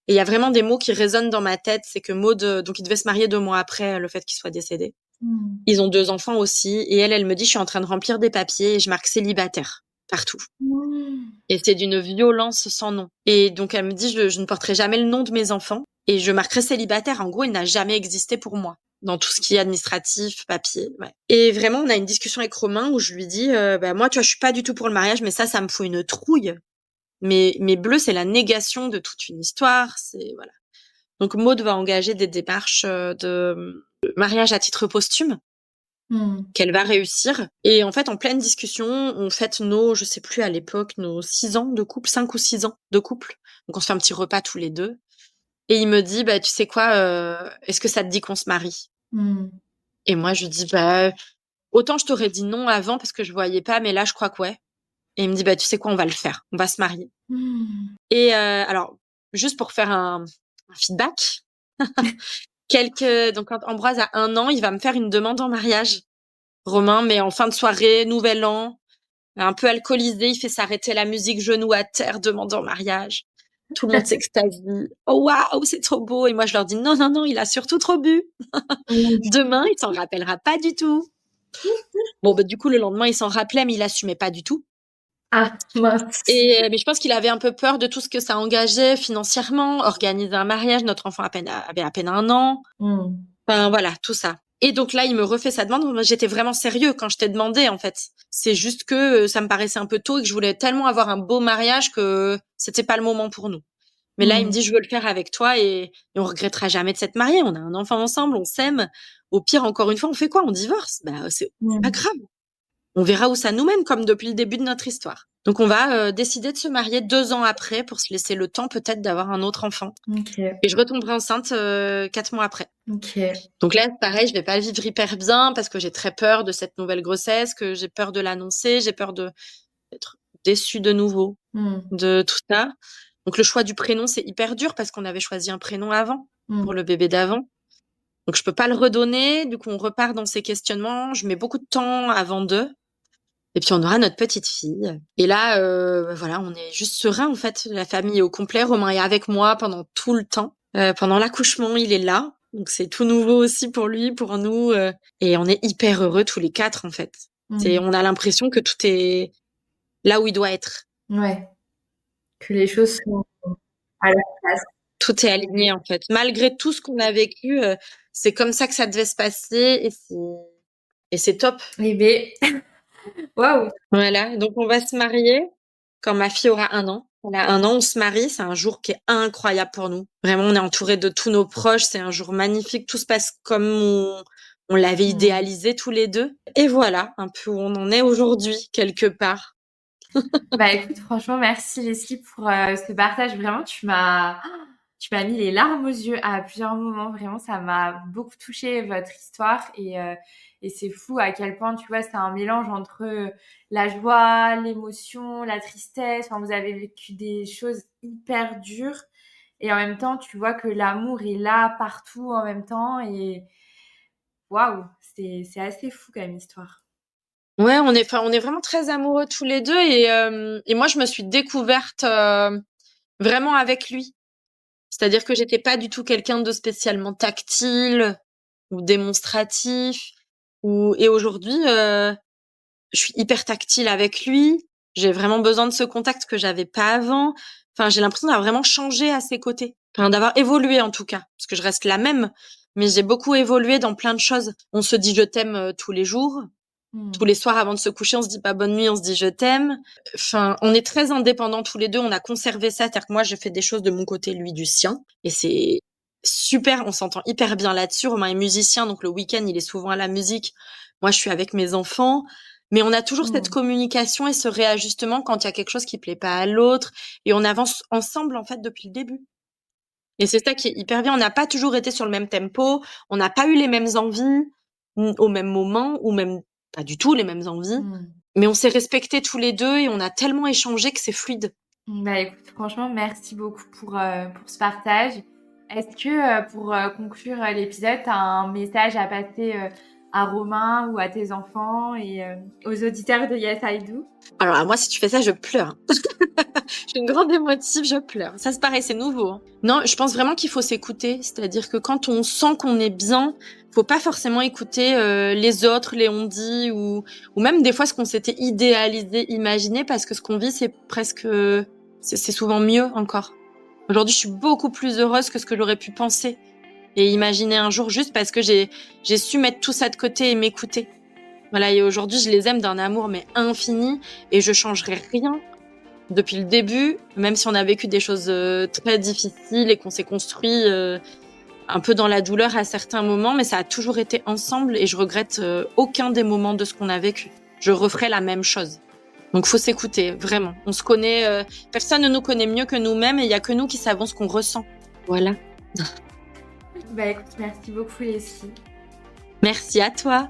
Et il y a vraiment des mots qui résonnent dans ma tête. C'est que Maud, donc il devait se marier 2 mois après le fait qu'il soit décédé. Mmh. Ils ont 2 enfants aussi. Et elle me dit, je suis en train de remplir des papiers et je marque célibataire partout. Mmh. Et c'est d'une violence sans nom. Et donc elle me dit, je ne porterai jamais le nom de mes enfants et je marquerai célibataire. En gros, il n'a jamais existé pour moi. dans tout ce qui est administratif, papier. Ouais. Et vraiment, on a une discussion avec Romain où je lui dis, moi, tu vois, je suis pas du tout pour le mariage, mais ça me fout une trouille. Mais bleu, c'est la négation de toute une histoire. C'est voilà. Donc Maud va engager des démarches de mariage à titre posthume qu'elle va réussir. Et en fait, en pleine discussion, on fête je sais plus à l'époque, nos 6 ans de couple, 5 ou 6 ans de couple. Donc on se fait un petit repas tous les deux. Et il me dit, tu sais quoi, est-ce que ça te dit qu'on se marie? Et moi, je lui dis, autant je t'aurais dit non avant parce que je voyais pas, mais là, je crois que ouais. Et il me dit, tu sais quoi, on va le faire, on va se marier. Et alors, juste pour faire un feedback, donc quand Ambroise a 1 an, il va me faire une demande en mariage. Romain, mais en fin de soirée, nouvel an, un peu alcoolisé, il fait s'arrêter la musique, genou à terre, demande en mariage. Tout le monde s'extasie. Oh waouh, c'est trop beau. Et moi, je leur dis non, non, non, il a surtout trop bu. Demain, il s'en rappellera pas du tout. Bon, du coup, le lendemain, il s'en rappelait, mais il assumait pas du tout. Ah, mince. Mais je pense qu'il avait un peu peur de tout ce que ça engageait financièrement, organiser un mariage. Notre enfant avait à peine 1 an. Enfin, voilà, tout ça. Et donc là, il me refait sa demande. Moi, j'étais vraiment sérieux quand je t'ai demandé, en fait. C'est juste que ça me paraissait un peu tôt et que je voulais tellement avoir un beau mariage que c'était pas le moment pour nous. Mais là, il me dit, je veux le faire avec toi et on regrettera jamais de s'être mariés. On a un enfant ensemble, on s'aime. Au pire, encore une fois, on fait quoi? On divorce. C'est pas grave. On verra où ça nous mène, comme depuis le début de notre histoire. Donc, on va décider de se marier 2 ans après pour se laisser le temps peut-être d'avoir un autre enfant. Et je retomberai enceinte 4 mois après. Donc là, pareil, je vais pas le vivre hyper bien parce que j'ai très peur de cette nouvelle grossesse, que j'ai peur de l'annoncer, j'ai peur d'être déçue de nouveau de tout ça. Donc le choix du prénom, c'est hyper dur parce qu'on avait choisi un prénom avant pour le bébé d'avant. Donc je peux pas le redonner. Du coup, on repart dans ces questionnements. Je mets beaucoup de temps avant d'eux. Et puis on aura notre petite fille. Et là, voilà, on est juste serein en fait. La famille est au complet. Romain est avec moi pendant tout le temps. Pendant l'accouchement, il est là. Donc c'est tout nouveau aussi pour lui, pour nous. Et on est hyper heureux tous les 4 en fait. On a l'impression que tout est là où il doit être. Ouais. Que les choses sont à leur place. Tout est aligné en fait. Malgré tout ce qu'on a vécu, c'est comme ça que ça devait se passer et c'est top. Eh ben, waouh. Voilà, donc on va se marier quand ma fille aura 1 an. Elle a 1 an, on se marie, c'est un jour qui est incroyable pour nous. Vraiment, on est entouré de tous nos proches, c'est un jour magnifique, tout se passe comme on l'avait idéalisé tous les deux. Et voilà, un peu où on en est aujourd'hui, quelque part. Écoute, franchement, merci Leslie pour ce partage. Vraiment, tu m'as mis les larmes aux yeux à plusieurs moments. Vraiment, ça m'a beaucoup touché votre histoire et c'est fou à quel point, tu vois, c'est un mélange entre la joie, l'émotion, la tristesse. Enfin, vous avez vécu des choses hyper dures et en même temps, tu vois que l'amour est là partout en même temps et waouh, c'est assez fou comme histoire. Ouais, on est vraiment très amoureux tous les deux et moi, je me suis découverte vraiment avec lui. C'est-à-dire que j'étais pas du tout quelqu'un de spécialement tactile ou démonstratif. Et aujourd'hui, je suis hyper tactile avec lui. J'ai vraiment besoin de ce contact que j'avais pas avant. Enfin, j'ai l'impression d'avoir vraiment changé à ses côtés. Enfin, d'avoir évolué en tout cas. Parce que je reste la même. Mais j'ai beaucoup évolué dans plein de choses. On se dit je t'aime tous les jours. Tous les soirs avant de se coucher, on se dit pas bonne nuit, on se dit je t'aime. Enfin, on est très indépendants tous les deux. On a conservé ça. C'est-à-dire que moi, je fais des choses de mon côté, lui du sien. Et c'est super. On s'entend hyper bien là-dessus. Romain est musicien, donc le week-end, il est souvent à la musique. Moi, je suis avec mes enfants. Mais on a toujours cette communication et ce réajustement quand il y a quelque chose qui plaît pas à l'autre. Et on avance ensemble, en fait, depuis le début. Et c'est ça qui est hyper bien. On n'a pas toujours été sur le même tempo. On n'a pas eu les mêmes envies au même moment ou même pas du tout les mêmes envies. Mais on s'est respectés tous les deux et on a tellement échangé que c'est fluide. Écoute, franchement, merci beaucoup pour ce partage. Est-ce que pour conclure l'épisode, tu as un message à passer à Romain ou à tes enfants et aux auditeurs de Yes I Do? Alors moi, si tu fais ça, je pleure. Je suis une grande émotive, je pleure. Ça se paraît, c'est nouveau. Hein. Non, je pense vraiment qu'il faut s'écouter. C'est-à-dire que quand on sent qu'on est bien, faut pas forcément écouter les autres, les on-dit ou même des fois ce qu'on s'était idéalisé, imaginé, parce que ce qu'on vit, c'est presque... c'est souvent mieux encore. Aujourd'hui, je suis beaucoup plus heureuse que ce que j'aurais pu penser et imaginer un jour juste parce que j'ai su mettre tout ça de côté et m'écouter. Voilà, et aujourd'hui, je les aime d'un amour mais infini et je changerai rien depuis le début, même si on a vécu des choses très difficiles et qu'on s'est construit un peu dans la douleur à certains moments, mais ça a toujours été ensemble et je regrette aucun des moments de ce qu'on a vécu. Je referai la même chose. Donc faut s'écouter, vraiment. On se connaît, personne ne nous connaît mieux que nous-mêmes et il y a que nous qui savons ce qu'on ressent. Voilà. Bah écoute, merci beaucoup Leslie. Merci à toi.